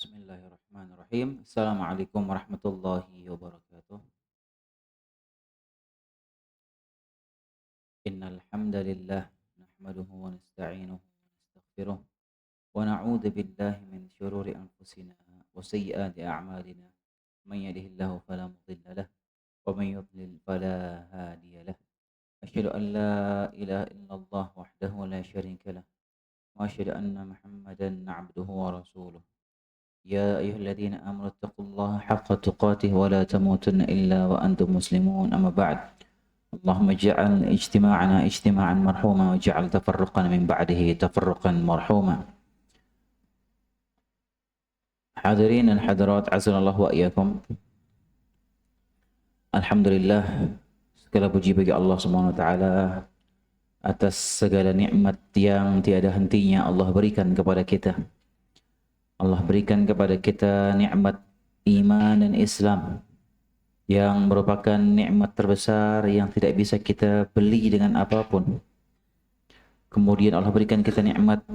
Bismillahirrahmanirrahim. Assalamualaikum warahmatullahi wabarakatuh. Innal hamdalillah nahmaduhu wa nasta'inuhu wa nastaghfiruh wa na'udzu billahi min shururi anfusina wa sayyiati a'malina. Man yahdihillahu fala mudilla lahu wa man yudlil fala hadiya lahu. Asyhadu an la ilaha illallah wahdahu la syarika lahu wa asyhadu anna Muhammadan 'abduhu wa rasuluh. يا أيها الذين آمنوا اتقوا الله حق تقاته ولا تموتن إلا وأنتم مسلمون أما بعد اللهم اجعل اجتماعنا اجتماعا مرحوما واجعل تفرقنا من بعده تفرقا مرحوما. Hadirin dan hadirat azanallahu wa iyyakum. Alhamdulillah, segala puji bagi Allah Subhanahu wa taala atas segala nikmat yang tiada hentinya Allah berikan kepada kita. Allah berikan kepada kita nikmat iman dan Islam yang merupakan nikmat terbesar yang tidak bisa kita beli dengan apapun. Kemudian Allah berikan kita nikmat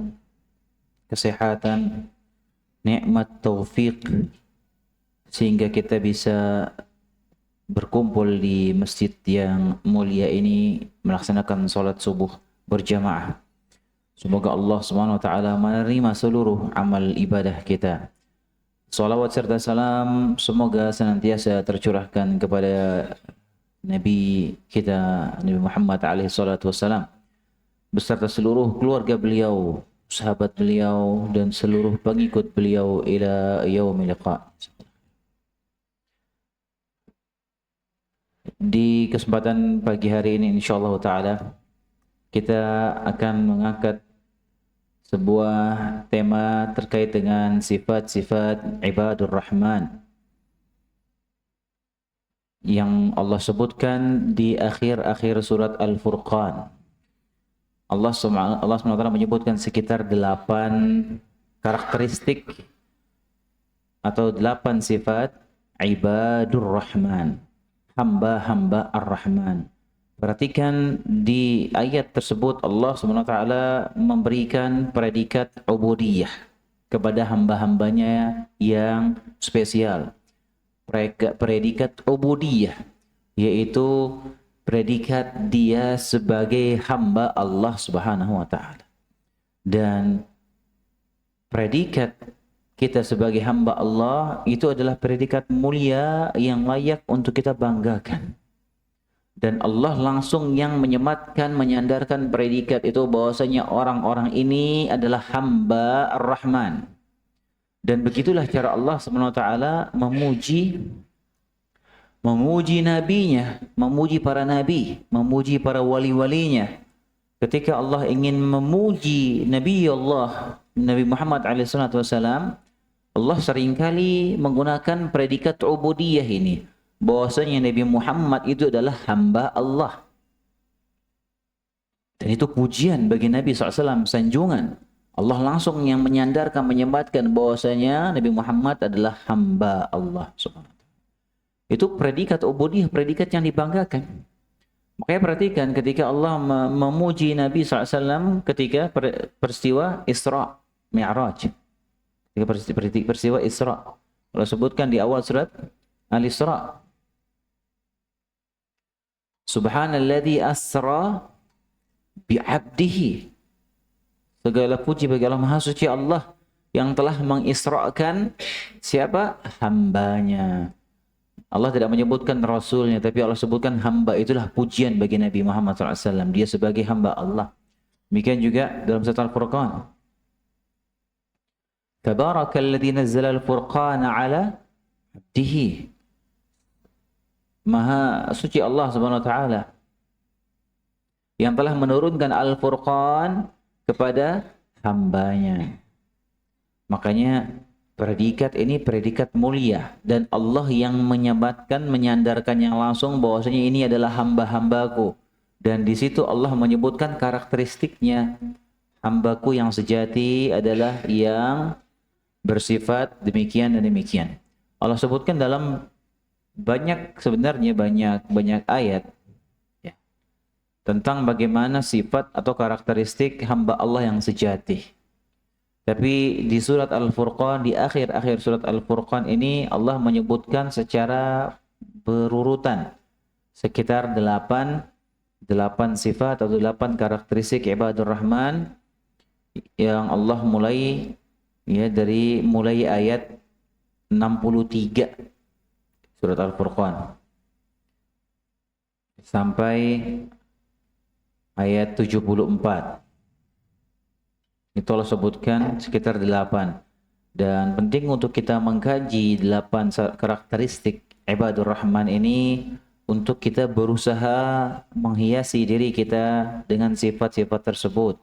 kesehatan, nikmat taufik sehingga kita bisa berkumpul di masjid yang mulia ini melaksanakan salat subuh berjamaah. Semoga Allah Subhanahu wa taala menerima seluruh amal ibadah kita. Salawat serta salam semoga senantiasa tercurahkan kepada Nabi kita Nabi Muhammad alaihi salatu wasalam beserta seluruh keluarga beliau, sahabat beliau dan seluruh pengikut beliau ila yaumil liqa. Di kesempatan pagi hari ini insyaallah taala kita akan mengangkat sebuah tema terkait dengan sifat-sifat ibadur rahman yang Allah sebutkan di akhir-akhir surat Al-Furqan. Allah SWT menyebutkan sekitar 8 karakteristik atau 8 sifat ibadur rahman, hamba-hamba ar-Rahman. Perhatikan di ayat tersebut Allah SWT memberikan predikat ubudiyah kepada hamba-hambanya yang spesial. Predikat ubudiyah yaitu predikat dia sebagai hamba Allah Subhanahu wa taala. Dan predikat kita sebagai hamba Allah itu adalah predikat mulia yang layak untuk kita banggakan. Dan Allah langsung yang menyematkan, menyandarkan predikat itu bahwasanya orang-orang ini adalah hamba Ar-Rahman. Dan begitulah cara Allah SWT memuji nabinya, memuji para nabi, memuji para wali-walinya. Ketika Allah ingin memuji Nabi Allah, Nabi Muhammad SAW, Allah seringkali menggunakan predikat ubudiyah ini. Bahwasanya Nabi Muhammad itu adalah hamba Allah. Dan itu pujian bagi Nabi SAW, sanjungan. Allah langsung yang menyandarkan, menyematkan bahwasanya Nabi Muhammad adalah hamba Allah. Itu predikat ubudiyah, predikat yang dibanggakan. Makanya perhatikan ketika Allah memuji Nabi SAW ketika peristiwa Isra Mi'raj. Ketika peristiwa Isra. Allah sebutkan di awal surat Al-Isra. Subhanalladzi asra bi'abdihi. Segala puji bagi Allah, Maha Suci Allah yang telah mengisrakan siapa? Hambanya. Allah tidak menyebutkan Rasulnya, tapi Allah sebutkan hamba. Itulah pujian bagi Nabi Muhammad SAW. Dia sebagai hamba Allah. Demikian juga dalam surat Al-Furqan. Tabarakalladzi nazzala al-furqana ala abdihi. Maha suci Allah Subhanahu wa taala yang telah menurunkan Al-Furqan kepada hambanya. Makanya predikat ini predikat mulia dan Allah yang menyematkan, menyandarkannya langsung bahwasanya ini adalah hamba-hambaku. Dan di situ Allah menyebutkan karakteristiknya. Hambaku yang sejati adalah yang bersifat demikian dan demikian. Allah sebutkan dalam sebenarnya banyak ayat ya, tentang bagaimana sifat atau karakteristik hamba Allah yang sejati. Tapi di surat Al-Furqan, di akhir-akhir surat Al-Furqan ini Allah menyebutkan secara berurutan sekitar 8 sifat atau 8 karakteristik ibadur Rahman yang Allah mulai dari mulai ayat 63 surat Al-Furqan sampai ayat 74. Itu Allah sebutkan sekitar 8. Dan penting untuk kita mengkaji 8 karakteristik ibadur Rahman ini untuk kita berusaha menghiasi diri kita dengan sifat-sifat tersebut.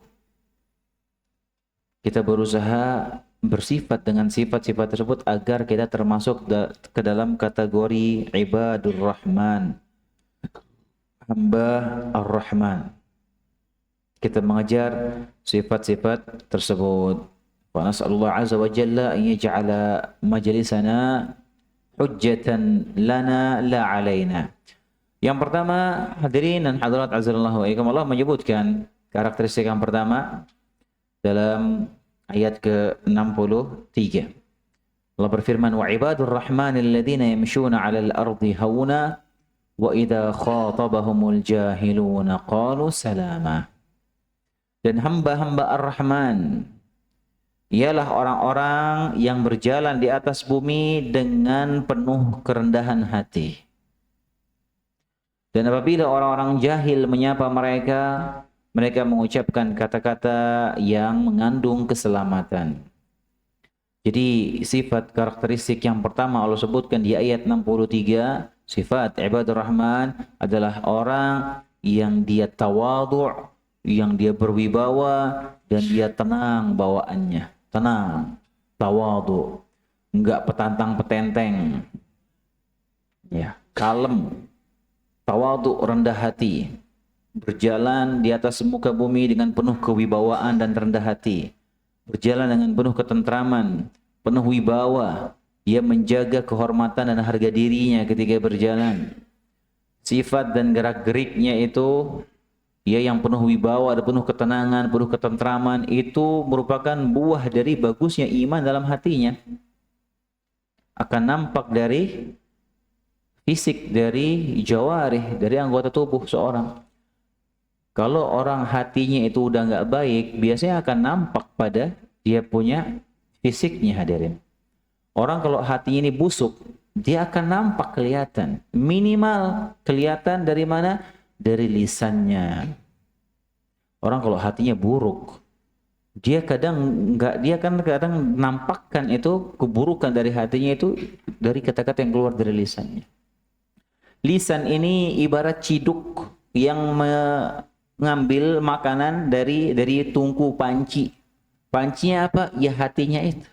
Kita berusaha bersifat dengan sifat-sifat tersebut agar kita termasuk ke dalam kategori ibadur Rahman, hamba Ar-Rahman. Kita mengejar sifat-sifat tersebut. Wa nas'alullah azza wa jalla an yaj'ala majlisana hujjatan lana la alaina. Yang pertama, hadirin dan hadirat azallahu alaikum, Allah menyebutkan karakteristik yang pertama dalam ayat ke-63. Allah berfirman, wa ibadur rahmanil ladzina yamshuna 'alal ardi hauna wa idza khatabahumul jahiluna qalu salama. Dan hamba-hamba Ar-Rahman ialah orang-orang yang berjalan di atas bumi dengan penuh kerendahan hati. Dan apabila orang-orang jahil menyapa mereka, mereka mengucapkan kata-kata yang mengandung keselamatan. Jadi sifat karakteristik yang pertama Allah sebutkan di ayat 63, sifat ibadur Rahman adalah orang yang dia tawadhu', yang dia berwibawa dan dia tenang bawaannya, tenang, tawadhu, enggak petantang petenteng, ya, kalem, tawadhu, rendah hati, berjalan di atas muka bumi dengan penuh kewibawaan dan rendah hati, berjalan dengan penuh ketentraman, penuh wibawa, dia menjaga kehormatan dan harga dirinya ketika berjalan. Sifat dan gerak-geriknya itu dia yang penuh wibawa, ada penuh ketenangan, penuh ketentraman, itu merupakan buah dari bagusnya iman dalam hatinya. Akan nampak dari fisik, dari jawarih, dari anggota tubuh seorang. Kalau orang hatinya itu udah nggak baik, biasanya akan nampak pada dia punya fisiknya, hadirin. Orang kalau hatinya ini busuk, dia akan nampak kelihatan. Minimal kelihatan dari mana? Dari lisannya. Orang kalau hatinya buruk, dia kadang nampakkan itu keburukan dari hatinya itu dari kata-kata yang keluar dari lisannya. Lisan ini ibarat ciduk yang mengambil makanan dari tungku panci. Pancinya apa? Ya hatinya itu.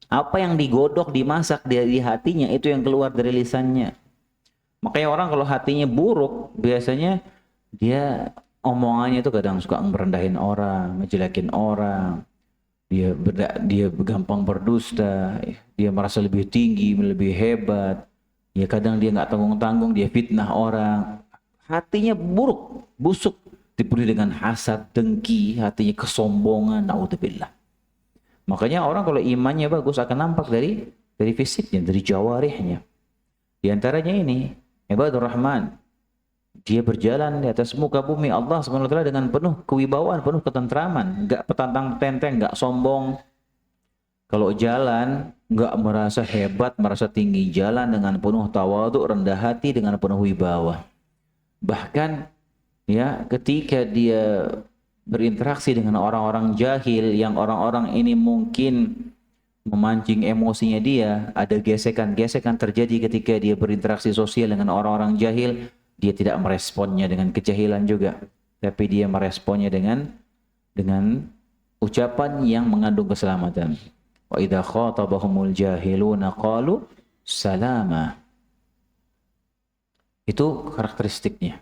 Apa yang digodok, dimasak dari hatinya itu yang keluar dari lisannya. Makanya orang kalau hatinya buruk, biasanya dia omongannya itu kadang suka merendahin orang, ngejelekin orang. Dia gampang berdusta, dia merasa lebih tinggi, lebih hebat. Ya kadang dia nggak tanggung-tanggung, dia fitnah orang. Hatinya buruk, busuk, dipenuhi dengan hasad, dengki, hatinya kesombongan, naudzubillah. Makanya orang kalau imannya bagus akan nampak dari fisiknya, dari jawarihnya. Di antaranya ini ibadur Rahman, dia berjalan di atas muka bumi Allah SWT dengan penuh kewibawaan, penuh ketentraman, enggak petantang petenteng, enggak sombong. Kalau jalan enggak merasa hebat, merasa tinggi, jalan dengan penuh tawadhu, rendah hati, dengan penuh wibawa. Bahkan ya ketika dia berinteraksi dengan orang-orang jahil, yang orang-orang ini mungkin memancing emosinya dia, ada gesekan-gesekan terjadi ketika dia berinteraksi sosial dengan orang-orang jahil, dia tidak meresponnya dengan kejahilan juga, tapi dia meresponnya dengan ucapan yang mengandung keselamatan. Wa idza khatabahumul jahiluna qalu salama. Itu karakteristiknya.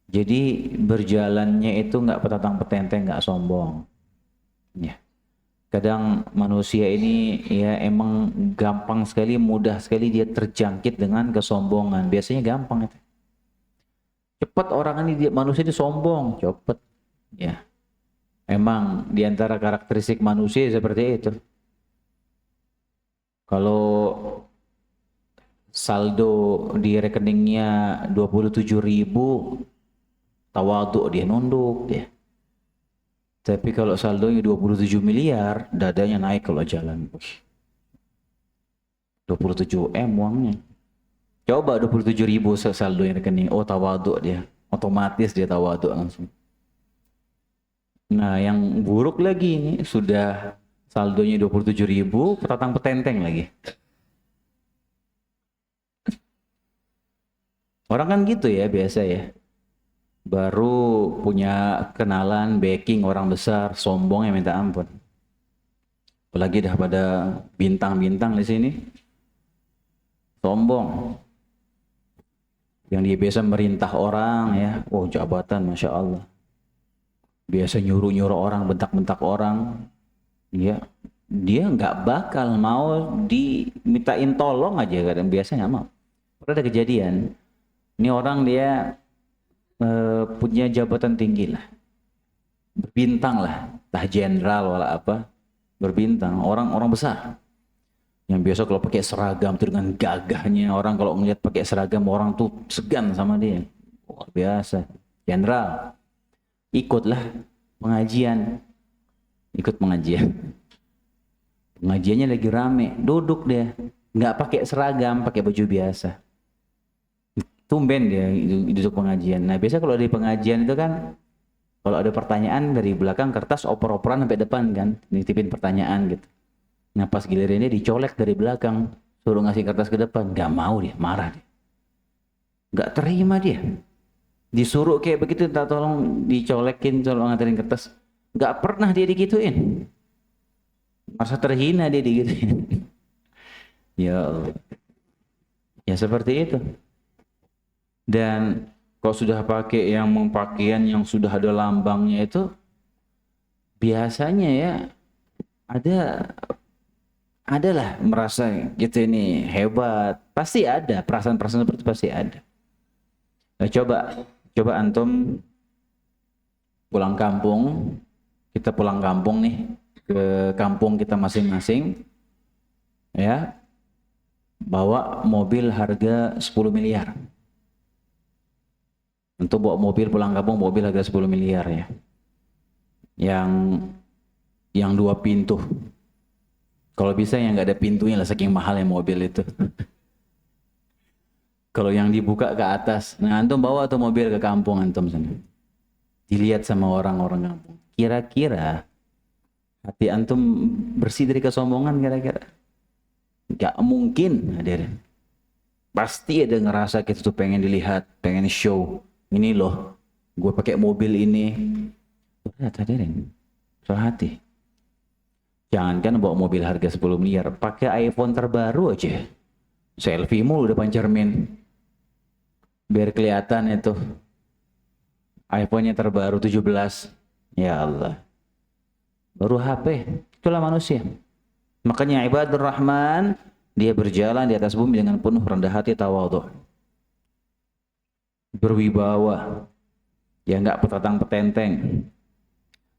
Jadi berjalannya itu enggak petantang petenteng, enggak sombong. Ya. Kadang manusia ini ya emang gampang sekali, mudah sekali dia terjangkit dengan kesombongan. Biasanya gampang itu. Cepat orang ini manusia itu sombong, cepat. Ya. Emang di antara karakteristik manusia seperti itu. Kalau saldo di rekeningnya 27.000, tawaduk dia, nunduk dia. Tapi kalau saldonya 27 miliar, dadanya naik kalau jalan. 27 M uangnya. Coba 27.000 saldo yang rekening, oh tawaduk dia. Otomatis dia tawaduk langsung. Nah yang buruk lagi ini, sudah saldonya 27.000, petatang petenteng lagi. Orang kan gitu ya biasa ya. Baru punya kenalan, backing orang besar, sombong ya minta ampun. Apalagi dah pada bintang-bintang di sini, sombong. Yang dia biasa merintah orang ya, oh jabatan, masya Allah. Biasa nyuruh-nyuruh orang, bentak-bentak orang, ya dia nggak bakal mau dimintain tolong aja, kadang biasa nggak mau. Pernah ada kejadian, ini orang dia punya jabatan tinggi lah, berbintang lah, entah jenderal wala apa, berbintang, orang-orang besar. Yang biasa kalau pakai seragam tuh dengan gagahnya, orang kalau ngeliat pakai seragam orang tuh segan sama dia. Luar biasa, jenderal. Ikutlah pengajian, ikut pengajian. Pengajiannya lagi rame, duduk dia, nggak pakai seragam, pakai baju biasa. Tumben dia duduk pengajian. Nah biasa kalau di pengajian itu kan, kalau ada pertanyaan dari belakang kertas oper-operan sampai depan kan, nitipin pertanyaan gitu. Nah pas gilirannya dicolek dari belakang, suruh ngasih kertas ke depan, nggak mau dia, marah dia. Nggak terima dia. Disuruh kayak begitu, tak tolong dicolekin, tolong nganterin kertas. Nggak pernah dia digituin. Merasa terhina dia digituin. Ya Allah. Ya seperti itu. Dan kalau sudah pakai yang pakaian yang sudah ada lambangnya itu, biasanya ya adalah merasa gitu ini hebat. Pasti ada perasaan-perasaan seperti itu, pasti ada. Nah, coba antum pulang kampung, kita pulang kampung nih ke kampung kita masing-masing, ya, bawa mobil harga 10 miliar. Untuk bawa mobil pulang kampung, mobil harga 10 miliar ya. Yang 2 pintu. Kalau bisa yang nggak ada pintunya lah, saking mahal ya mobil itu. Kalau yang dibuka ke atas, nah antum bawa tuh mobil ke kampung antum sana. Dilihat sama orang-orang kampung. Kira-kira hati antum bersih dari kesombongan kira-kira? Gak mungkin hadirin. Pasti ada ngerasa kita tuh pengen dilihat, pengen show. Ini loh, gue pakai mobil ini. Lihat hadirin, soal hati. Jangankan bawa mobil harga 10 miliar, pakai iPhone terbaru aja. Selfie mulu depan cermin. Biar kelihatan itu. iPhone-nya terbaru 17. Ya Allah. Baru HP. Itulah manusia. Makanya ibadur rahman, dia berjalan di atas bumi dengan penuh rendah hati, tawadhu. Berwibawa. Ya enggak petatang petenteng.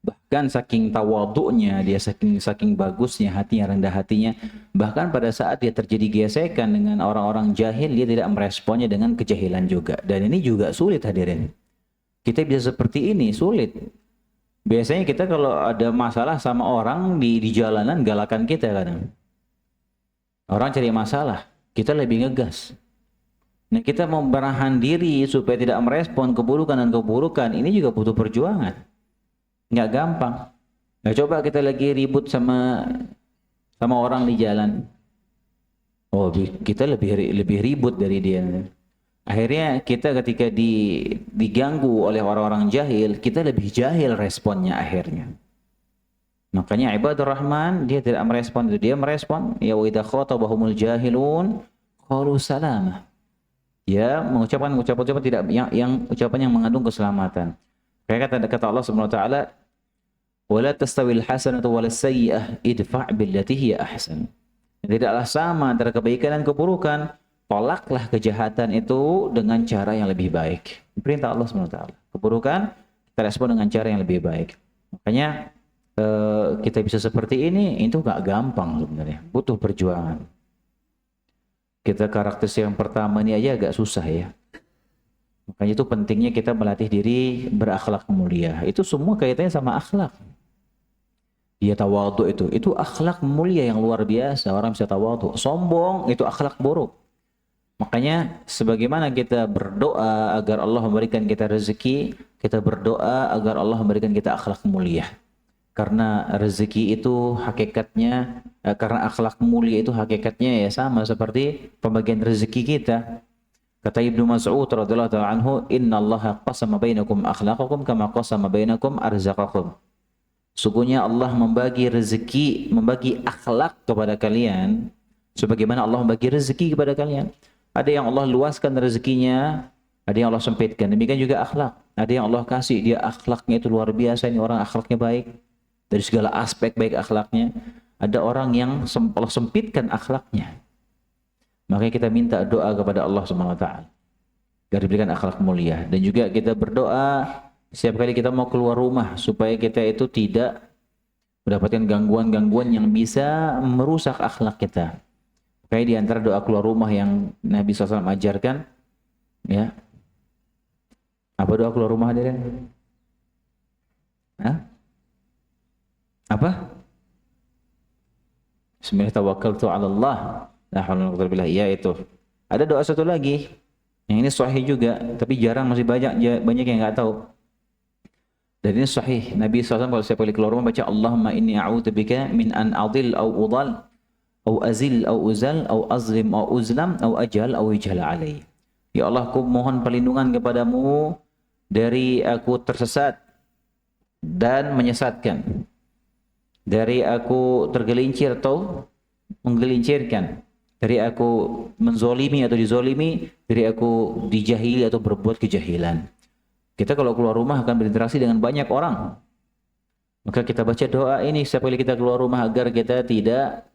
Bahkan saking tawadhu'nya, dia saking bagusnya hatinya, rendah hatinya, bahkan pada saat dia terjadi gesekan dengan orang-orang jahil, dia tidak meresponnya dengan kejahilan juga. Dan ini juga sulit hadirin. Kita bisa seperti ini, sulit. Biasanya kita kalau ada masalah sama orang di jalanan, galakan kita kadang. Orang cari masalah, kita lebih ngegas. Nah, kita mau menahan diri supaya tidak merespon keburukan dan keburukan, ini juga butuh perjuangan. Nggak gampang. Nah, coba kita lagi ribut sama orang di jalan. Oh, kita lebih ribut dari dia. Akhirnya kita ketika diganggu oleh orang-orang jahil, kita lebih jahil responnya akhirnya. Makanya ibadur rahman dia tidak merespon itu, dia merespon ya wa idza khatabahumul jahilun qalu salama. Ya, mengucapkan ucapan tidak yang ucapan yang mengandung keselamatan. Kayak kata Allah Subhanahu wa taala, "Wala tastawil hasanatu walas sayyi'ah idfa' billati hiya ahsan." Tidaklah sama antara kebaikan dan keburukan. Tolaklah kejahatan itu dengan cara yang lebih baik. Perintah Allah Subhanahu wa taala. Keburukan kita respon dengan cara yang lebih baik. Makanya kita bisa seperti ini itu gak gampang sebenarnya, butuh perjuangan. Kita karakteristik yang pertama ini aja agak susah ya. Makanya itu pentingnya kita melatih diri berakhlak mulia. Itu semua kaitannya sama akhlak. Dia tawadhu itu akhlak mulia yang luar biasa. Orang bisa tawadhu. Sombong itu akhlak buruk. Makanya sebagaimana kita berdoa agar Allah memberikan kita rezeki, kita berdoa agar Allah memberikan kita akhlak mulia. Karena rezeki itu hakikatnya, karena akhlak mulia itu hakikatnya ya sama seperti pembagian rezeki kita. Kata Ibnu Mas'ud radhiyallahu ta'ala anhu, "Innallaha qasama bainakum akhlaqakum kama qasama bainakum arzaqakum." Sungguhnya Allah membagi rezeki, membagi akhlak kepada kalian sebagaimana Allah membagi rezeki kepada kalian. Ada yang Allah luaskan rezekinya, ada yang Allah sempitkan. Demikian juga akhlak. Ada yang Allah kasih, dia akhlaknya itu luar biasa, ini orang akhlaknya baik. Dari segala aspek baik akhlaknya. Ada orang yang Allah sempitkan akhlaknya. Makanya kita minta doa kepada Allah Subhanahu wa taala agar diberikan akhlak mulia, dan juga kita berdoa setiap kali kita mau keluar rumah supaya kita itu tidak mendapatkan gangguan-gangguan yang bisa merusak akhlak kita. Kayak di antara doa keluar rumah yang Nabi SAW ajarkan, ya. Apa doa keluar rumah hadirin? Hah? Apa? Bismillahirrahmanirrahim. La haula wala quwwata illa billah. Ya itu. Ada doa satu lagi. Yang ini sahih juga, tapi jarang, masih banyak yang nggak tahu. Dan ini sahih. Nabi SAW kalau setiap kali keluar rumah baca Allahumma inni a'udzubika min an adil au udal au azil au uzal au azlim au uzlam au ajal au ijhal alai. Ya Allah, aku mohon perlindungan kepadamu dari aku tersesat dan menyesatkan, dari aku tergelincir atau menggelincirkan, dari aku menzolimi atau dizolimi, dari aku dijahili atau berbuat kejahilan. Kita kalau keluar rumah akan berinteraksi dengan banyak orang. Maka kita baca doa ini setiap kali kita keluar rumah agar kita tidak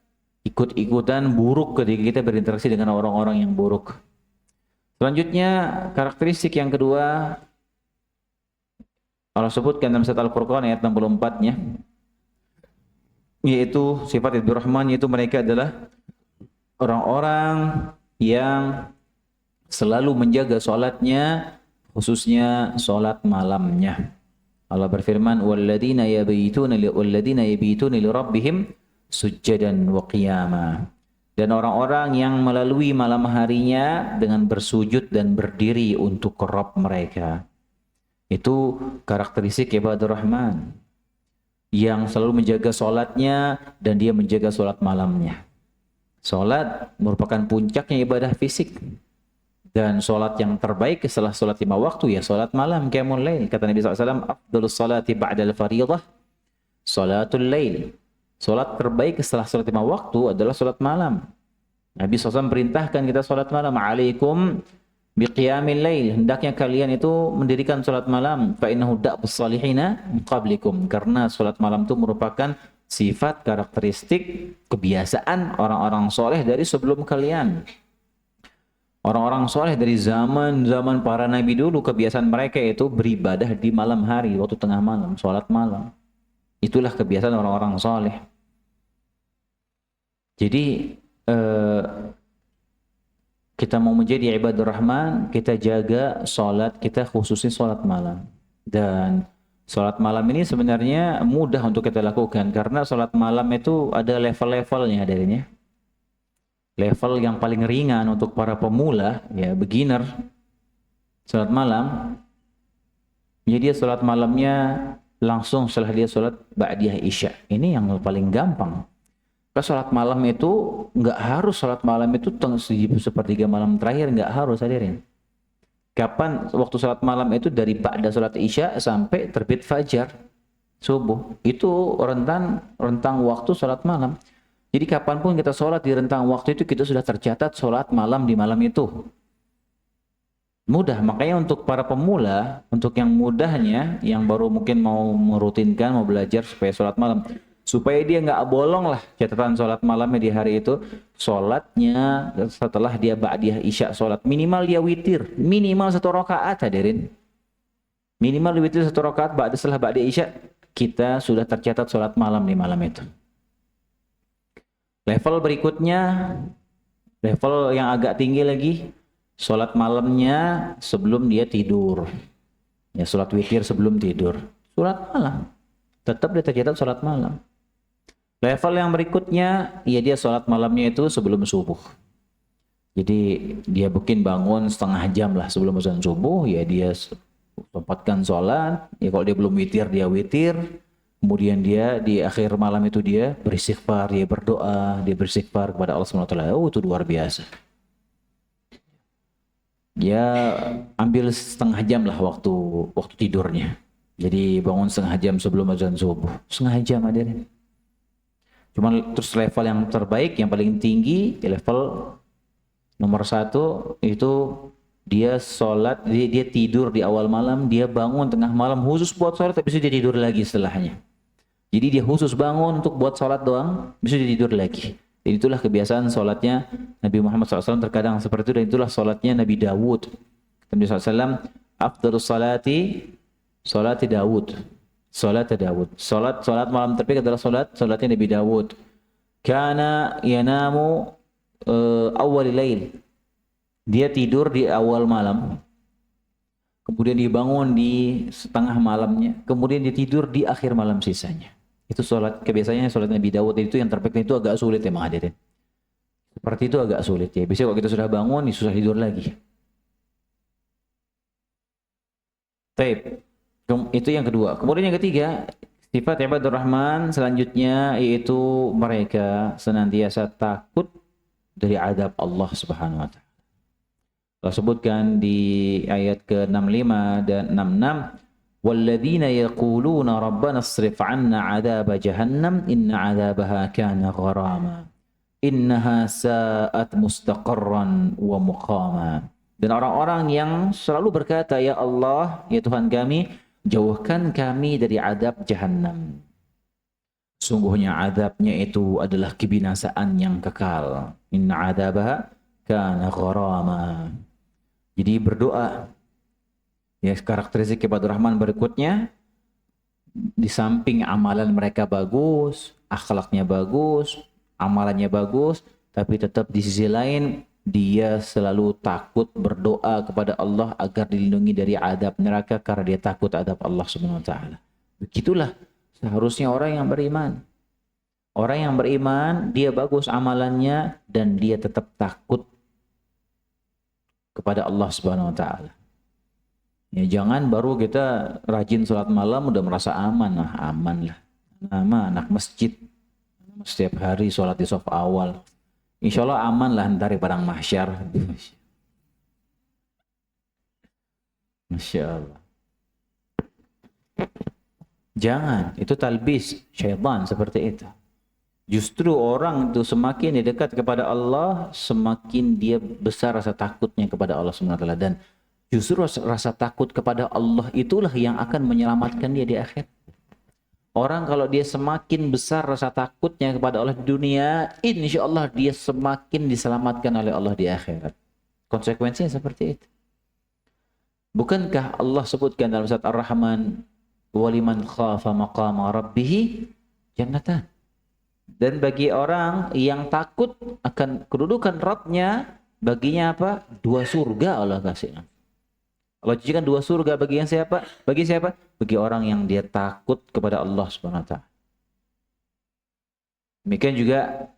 ikut-ikutan buruk ketika kita berinteraksi dengan orang-orang yang buruk. Selanjutnya, karakteristik yang kedua, Allah sebutkan dalam surat Al-Furqan ayat 64-nya, yaitu sifat Ibadur Rahman, yaitu mereka adalah orang-orang yang selalu menjaga sholatnya, khususnya sholat malamnya. Allah berfirman, "Walladzina yabituna li rabbihim sujjadan wa qiyama." Dan orang-orang yang melalui malam harinya dengan bersujud dan berdiri untuk Rabb mereka. Itu karakteristik Ibadur Rahman yang selalu menjaga sholatnya dan dia menjaga sholat malamnya. Sholat merupakan puncaknya ibadah fisik. Dan sholat yang terbaik setelah sholat 5 waktu ya sholat malam, qiyamul lail. Kata Nabi SAW, afdalus sholati ba'dal faridah sholatul lail. Sholat terbaik setelah sholat 5 waktu adalah sholat malam. Nabi SAW perintahkan kita sholat malam. Alaikum biqiyamil lail. Hendaknya kalian itu mendirikan sholat malam. Fa'innahu da'bus salihina qablikum. Karena sholat malam itu merupakan sifat karakteristik kebiasaan orang-orang soleh dari sebelum kalian. Orang-orang soleh dari zaman para nabi dulu, kebiasaan mereka itu beribadah di malam hari, waktu tengah malam, sholat malam. Itulah kebiasaan orang-orang soleh. Jadi kita mau menjadi ibadur rahman, kita jaga sholat kita, khususnya sholat malam. Dan sholat malam ini sebenarnya mudah untuk kita lakukan, karena sholat malam itu ada level-levelnya darinya. Level yang paling ringan untuk para pemula, ya beginner, sholat malam. Jadi dia sholat malamnya langsung setelah dia sholat ba'diyah isya. Ini yang paling gampang. Karena sholat malam itu nggak harus sholat malam itu sepertiga malam terakhir, nggak harus, hadirin. Kapan waktu sholat malam itu dari ba'da sholat isya sampai terbit fajar subuh. Itu rentang waktu sholat malam. Jadi kapanpun kita sholat di rentang waktu itu, kita sudah tercatat sholat malam di malam itu. Mudah, makanya untuk para pemula, untuk yang mudahnya, yang baru mungkin mau merutinkan, mau belajar supaya sholat malam, supaya dia nggak bolong lah catatan sholat malamnya di hari itu, sholatnya setelah dia ba'diyah isya sholat, minimal dia witir, minimal 1 rakaat hadirin. Minimal witir 1 rakaat setelah ba'diyah isya. kita sudah tercatat sholat malam di malam itu. Level berikutnya, level yang agak tinggi lagi, sholat malamnya sebelum dia tidur. Ya, sholat witir sebelum tidur. Sholat malam. Tetap dia tercatat sholat malam. Level yang berikutnya, ya dia sholat malamnya itu sebelum subuh. Jadi dia mungkin bangun setengah jam lah sebelum azan subuh, ya dia sempatkan sholat. Ya kalau dia belum witir, dia witir. Kemudian dia di akhir malam itu dia beristighfar, dia berdoa, dia beristighfar kepada Allah SWT. Oh, itu luar biasa. Dia ambil setengah jam lah waktu tidurnya. Jadi bangun setengah jam sebelum azan subuh. Setengah jam hadirin. Cuman terus level yang terbaik, yang paling tinggi, level nomor 1 itu dia sholat, dia tidur di awal malam, dia bangun tengah malam khusus buat sholat, tapi dia tidur lagi setelahnya. Jadi dia khusus bangun untuk buat sholat doang, bisa dia tidur lagi. Dan itulah kebiasaan sholatnya Nabi Muhammad SAW, terkadang seperti itu, dan itulah sholatnya Nabi Dawud. Nabi SAW, afdalus salati Dawud. Sholat malam terbaik adalah sholatnya Nabi Dawud. Kana yanamu awal lail. Dia tidur di awal malam. Kemudian dibangun di setengah malamnya. Kemudian dia tidur di akhir malam sisanya. Itu kebiasaannya sholat Nabi Dawud, itu yang terbaik. Itu agak sulit emang hadirin. Seperti itu agak sulit ya. Biasanya kalau kita sudah bangun, susah tidur lagi. Taib. Itu yang kedua. Kemudian yang ketiga, sifat ibadur rahman selanjutnya yaitu mereka senantiasa takut dari azab Allah Subhanahu wa taala. Allah sebutkan di ayat ke-65 dan 66, walladzina yaquluna rabbana isrif 'anna 'adzaba jahannam inna 'adzabaha kana gharama innaha sa'at mustaqarran wa muqama. Dan orang-orang yang selalu berkata, ya Allah, ya Tuhan kami, jauhkan kami dari adab jahannam. Sungguhnya adabnya itu adalah kebinasaan yang kekal. Inna adabaha kana gharama. Jadi berdoa. Ya, karakteristik ibadur rahman berikutnya, di samping amalan mereka bagus, akhlaknya bagus, amalannya bagus, tapi tetap di sisi lain dia selalu takut berdoa kepada Allah agar dilindungi dari adab neraka karena dia takut adab Allah Subhanahu wa taala. Begitulah seharusnya orang yang beriman. Orang yang beriman, dia bagus amalannya dan dia tetap takut kepada Allah Subhanahu wa taala. Ya, jangan baru kita rajin sholat malam udah merasa aman. Nah, aman lah. Nama anak masjid setiap hari sholat di saf awal. Insya Allah aman lah ntar di padang mahsyar. Masya Allah. Jangan, itu talbis syaitan seperti itu. Justru orang itu semakin dia dekat kepada Allah, semakin dia besar rasa takutnya kepada Allah SWT. Dan justru rasa takut kepada Allah itulah yang akan menyelamatkan dia di akhir. Orang kalau dia semakin besar rasa takutnya kepada Allah di dunia, insya Allah dia semakin diselamatkan oleh Allah di akhirat. Konsekuensinya seperti itu. Bukankah Allah sebutkan dalam surat Ar-Rahman, waliman khafa maqama rabbih jannatan. Dan bagi orang yang takut akan kedudukan Rabbnya, baginya apa? 2 surga Allah kasih. Allah janjikan 2 surga bagi yang siapa? Bagi siapa? Bagi orang yang dia takut kepada Allah Subhanahu wa taala. Demikian juga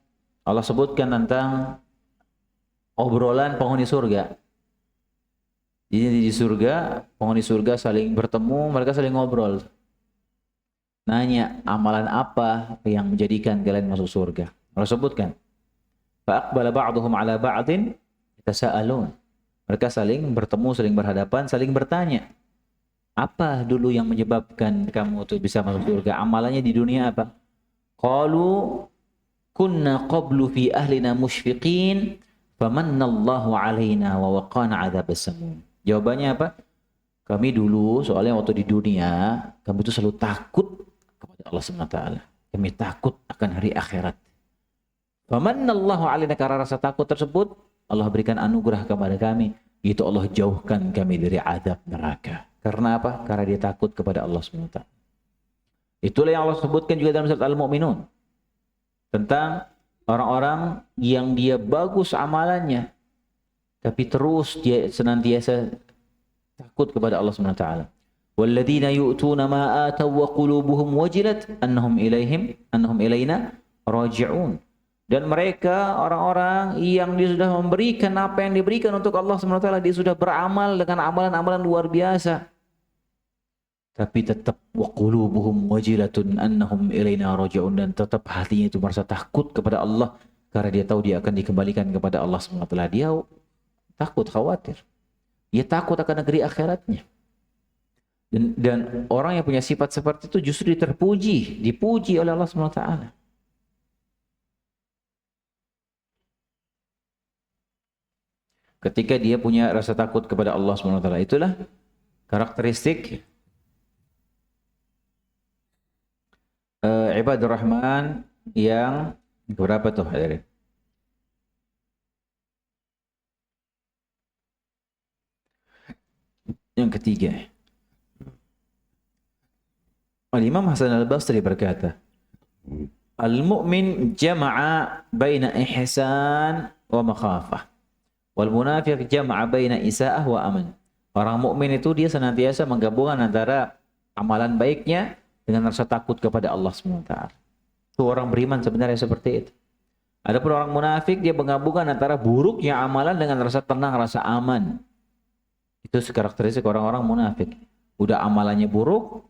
Allah sebutkan tentang obrolan penghuni surga. Jadi di surga, penghuni surga saling bertemu, mereka saling ngobrol. Nanya, amalan apa yang menjadikan kalian masuk surga? Allah sebutkan, fa'aqbala ba'duhum 'ala ba'din yatasaalun. Mereka saling bertemu, saling berhadapan, saling bertanya. Apa dulu yang menyebabkan kamu tuh bisa masuk surga? Amalannya di dunia apa? Qalu kunna qablu fi ahlina musyfiqin famannallahu 'alaina wa waqana 'adzabas samum. Jawabannya apa? Kami dulu soalnya waktu di dunia, kami itu selalu takut kepada Allah Subhanahu wa taala. Kami takut akan hari akhirat. Famannallahu 'alaina, karena rasa takut tersebut Allah berikan anugerah kepada kami, yaitu Allah jauhkan kami dari azab neraka. Karena apa? Karena dia takut kepada Allah SWT. Itulah yang Allah sebutkan juga dalam surat Al-Mu'minun tentang orang-orang yang dia bagus amalannya, tapi terus dia senantiasa takut kepada Allah Subhanahu wa taala. Walladzina yu'tuna ma ataw wa qulubuhum wajilat annahum ilaina raji'un. Dan mereka orang-orang yang dia sudah memberikan apa yang diberikan untuk Allah Subhanahu wa taala, dia sudah beramal dengan amalan-amalan luar biasa. Tapi tetap wa qulubuhum wajilatun annahum ilaina raji'un, dan tetap hatinya itu merasa takut kepada Allah karena dia tahu dia akan dikembalikan kepada Allah Subhanahu wa taala. Dia takut, khawatir. Dia takut akan negeri akhiratnya. Dan orang yang punya sifat seperti itu justru dipuji oleh Allah Subhanahu wa taala. Ketika dia punya rasa takut kepada Allah Subhanahu wa taala, itulah karakteristik ibadur rahman yang berapa tuh hadirin? Yang ketiga, Al-Imam Hasan Al-Basri berkata, Al-mu'min jama'a baina ihsan wa makhafah, wal munafiq jama'a baina isa'ah wa aman. Orang mukmin itu dia senantiasa menggabungkan antara amalan baiknya dengan rasa takut kepada Allah SWT. Itu orang beriman sebenarnya seperti itu. Adapun orang munafik dia menggabungkan antara buruknya amalan dengan rasa tenang, rasa aman. Itu karakteristik orang-orang munafik. Udah amalannya buruk,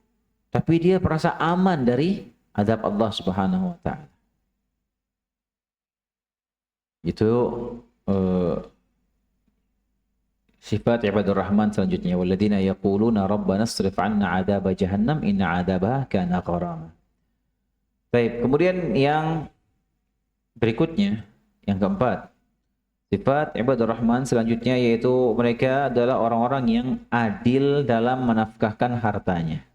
tapi dia merasa aman dari azab Allah Subhanahu wa taala. Itu sifat ibadur rahman selanjutnya. Walladzina yaquluna rabbana asrif 'anna 'adzaba jahannam inna 'adzabaha kana gharama. Baik, kemudian yang berikutnya, yang keempat, sifat ibadur rahman selanjutnya yaitu mereka adalah orang-orang yang adil dalam menafkahkan hartanya.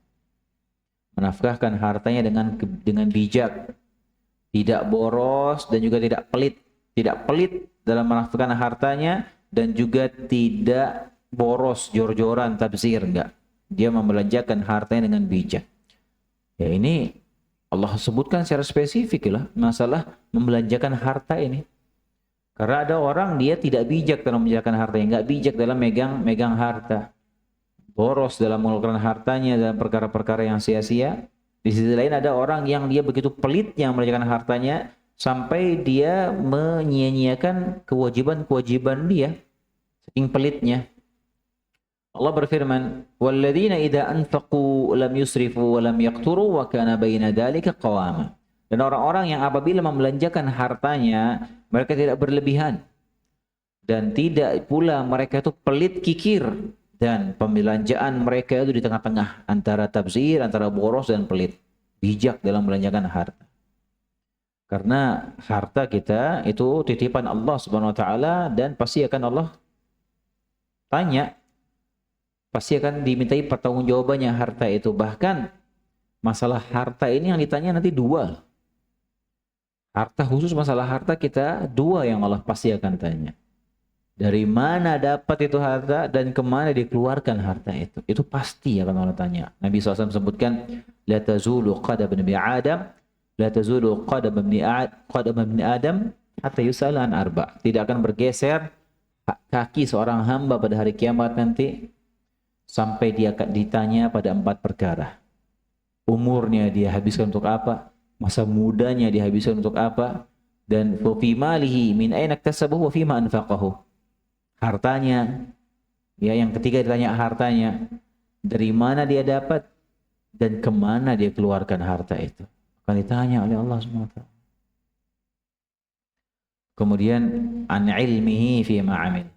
Menafkahkan hartanya dengan bijak, tidak boros dan juga tidak pelit dalam menafkahkan hartanya, dan juga tidak boros jor-joran tabzir, enggak. Dia membelanjakan hartanya dengan bijak. Ya, ini Allah sebutkan secara spesifik lah masalah membelanjakan harta ini. Karena ada orang dia tidak bijak dalam membelanjakan hartanya, enggak bijak dalam megang harta. Boros dalam mengeluarkan hartanya dalam perkara-perkara yang sia-sia. Di sisi lain ada orang yang dia begitu pelitnya membelanjakan hartanya sampai dia menyia-nyiakan kewajiban-kewajiban dia, saking pelitnya. Allah berfirman, "Walladzina idza anfaqu lam yusrifu wa lam yaqturu wa kana baina dzalika qawama." Dan orang-orang yang apabila membelanjakan hartanya, mereka tidak berlebihan dan tidak pula mereka itu pelit kikir, dan pembelanjaan mereka itu di tengah-tengah antara tabzir, antara boros dan pelit. Bijak dalam membelanjakan harta. Karena harta kita itu titipan Allah Subhanahu wa taala, dan pasti akan Allah tanya. Pasti akan dimintai pertanggungjawabannya harta itu. Bahkan masalah harta ini yang ditanya nanti dua. Harta khusus, masalah harta kita dua yang Allah pasti akan tanya. Dari mana dapat itu harta dan kemana dikeluarkan harta itu. Itu pasti akan Allah tanya. Nabi SAW sebutkan, La tazulu qadam ibni Adam, La tazulu qadam ibni Adam, hatta yus'ala an arba. Tidak akan bergeser kaki seorang hamba pada hari kiamat nanti, sampai dia ditanya pada 4 perkara. Umurnya dia habiskan untuk apa? Masa mudanya dia habiskan untuk apa? Dan fi malihi min aina iktasabahu wa fima anfaqahu. Hartanya, ya, yang ketiga ditanya hartanya, dari mana dia dapat dan kemana dia keluarkan harta itu, akan ditanya oleh Allah SWT. Kemudian an ilmihi fi ma amil,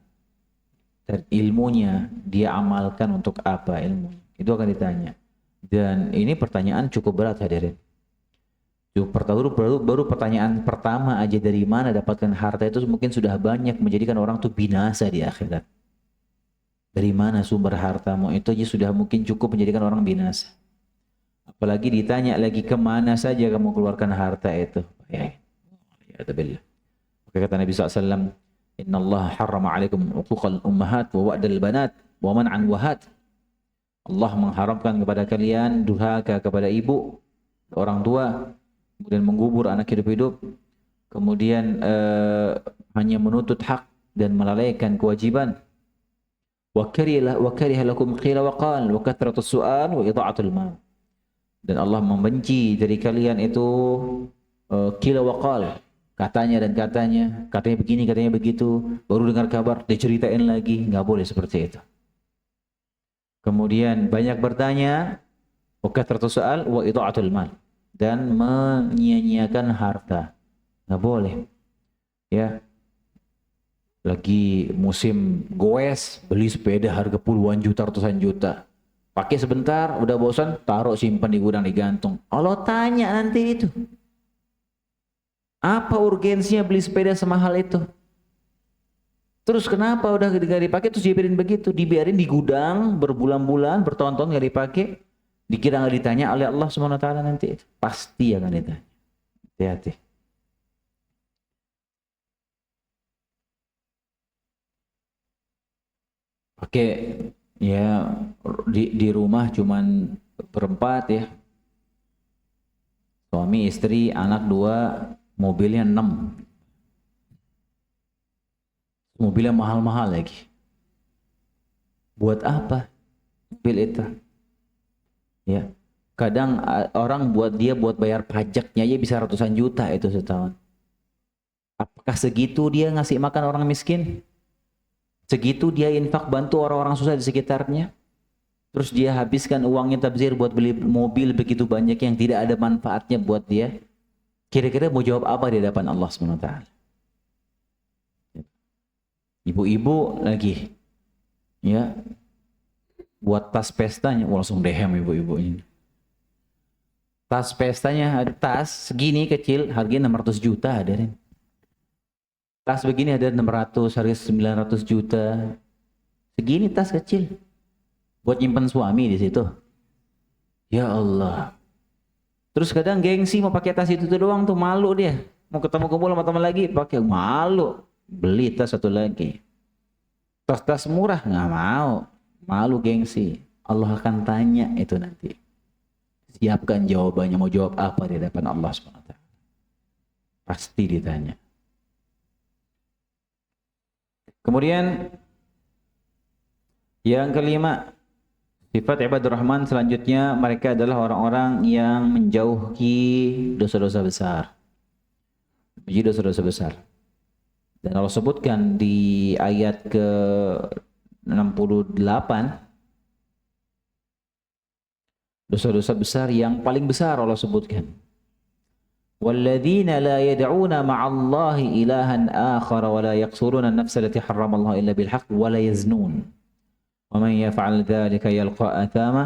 dan ilmunya dia amalkan untuk apa ilmu itu akan ditanya. Dan ini pertanyaan cukup berat hadirin. Baru pertanyaan pertama aja, dari mana dapatkan harta, itu mungkin sudah banyak menjadikan orang tuh binasa di akhirat. Dari mana sumber hartamu, itu aja sudah mungkin cukup menjadikan orang binasa. Apalagi ditanya lagi kemana saja kamu keluarkan harta itu. Ya billah. Oke, kata Nabi SAW, Inna Allah harrama alaikum uquqal ummahat wa wa'dal banat wa man'an wahat. Allah mengharamkan kepada kalian durhaka kepada ibu orang tua, kemudian mengubur anak hidup-hidup, kemudian hanya menuntut hak dan melalaikan kewajiban. Wa kariha lakum qila wa qal wa kathratus su'al wa idha'atul mal. Dan Allah membenci dari kalian itu qila wa qal, katanya dan katanya begini, katanya begitu, baru dengar kabar diceritain lagi, nggak boleh seperti itu. Kemudian banyak bertanya, wa kathratus su'al wa idha'atul mal, dan menyia-nyiakan harta. Nggak boleh. Ya. Lagi musim goes, beli sepeda harga puluhan juta, ratusan juta. Pakai sebentar, udah bosan, taruh simpan di gudang, digantung. Allah tanya nanti itu. Apa urgensinya beli sepeda semahal itu? Terus kenapa udah gak dipakai terus dibiarin begitu? Dibiarin di gudang berbulan-bulan, bertahun-tahun gak dipakai. Dikira gak ditanya oleh Allah SWT nanti. Pasti akan ditanya. Hati-hati. Pakai ya di rumah cuman berempat ya. Suami, istri, anak 2, mobilnya 6. Mobilnya mahal-mahal lagi. Buat apa mobil itu? Ya. Kadang orang buat bayar pajaknya aja bisa ratusan juta itu setahun. Apakah segitu dia ngasih makan orang miskin? Segitu dia infak bantu orang-orang susah di sekitarnya? Terus dia habiskan uangnya tabzir buat beli mobil begitu banyak yang tidak ada manfaatnya buat dia? Kira-kira mau jawab apa di hadapan Allah SWT? Ibu-ibu lagi ya buat tas pestanya, langsung dehem ibu-ibunya. Tas pestanya ada tas segini kecil, harganya 600 juta hadirin. Tas begini ada 600, harga 900 juta. Segini tas kecil. Buat nyimpan suami di situ. Ya Allah. Terus kadang gengsi mau pakai tas itu doang tuh, malu dia. Mau ketemu kumpul sama teman lagi pakai, malu. Beli tas satu lagi. Tas-tas murah nggak mau. Malu, gengsi. Allah akan tanya itu nanti. Siapkan jawabannya, mau jawab apa di hadapan Allah SWT. Pasti ditanya. Kemudian yang kelima, sifat ibadur rahman selanjutnya, mereka adalah orang-orang yang menjauhi dosa-dosa besar. Menjauhi dosa-dosa besar. Dan Allah sebutkan di ayat ke-68, dosa-dosa besar yang paling besar Allah sebutkan. وَالَّذِينَ لَا يَدْعُونَ مَعَ اللَّهِ إِلَهًا آخَرَ وَلَا يَقْتُلُونَ النَّفْسَ الَّتِي حَرَّمَ اللَّهُ إِلَّا بِالْحَقِّ وَلَا يَزْنُونَ وَمَنْ يَفْعَلْ ذَلِكَ يَلْقَى أَثَامًا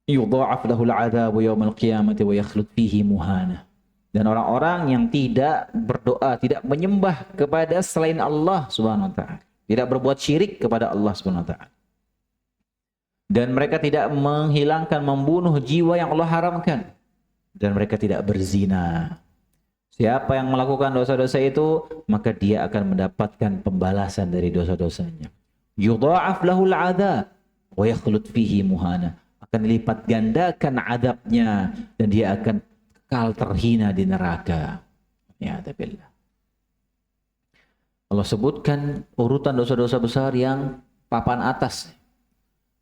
يُضَاعَفْ لَهُ الْعَذَابُ يَوْمَ الْقِيَامَةِ وَيَخْلُدْ فِيهِ مُهَانًا. Dan orang-orang yang tidak berdoa, tidak menyembah kepada selain Allah Subhanahu wa taala, tidak berbuat syirik kepada Allah Subhanahu wa taala. Dan mereka tidak menghilangkan, membunuh jiwa yang Allah haramkan. Dan mereka tidak berzina. Siapa yang melakukan dosa-dosa itu, maka dia akan mendapatkan pembalasan dari dosa-dosanya. Yudha'af lahul 'adzab wa yakhlud fihi muhana. Akan dilipat gandakan adabnya dan dia akan kekal terhina di neraka. Ya tabillah. Allah sebutkan urutan dosa-dosa besar yang papan atas.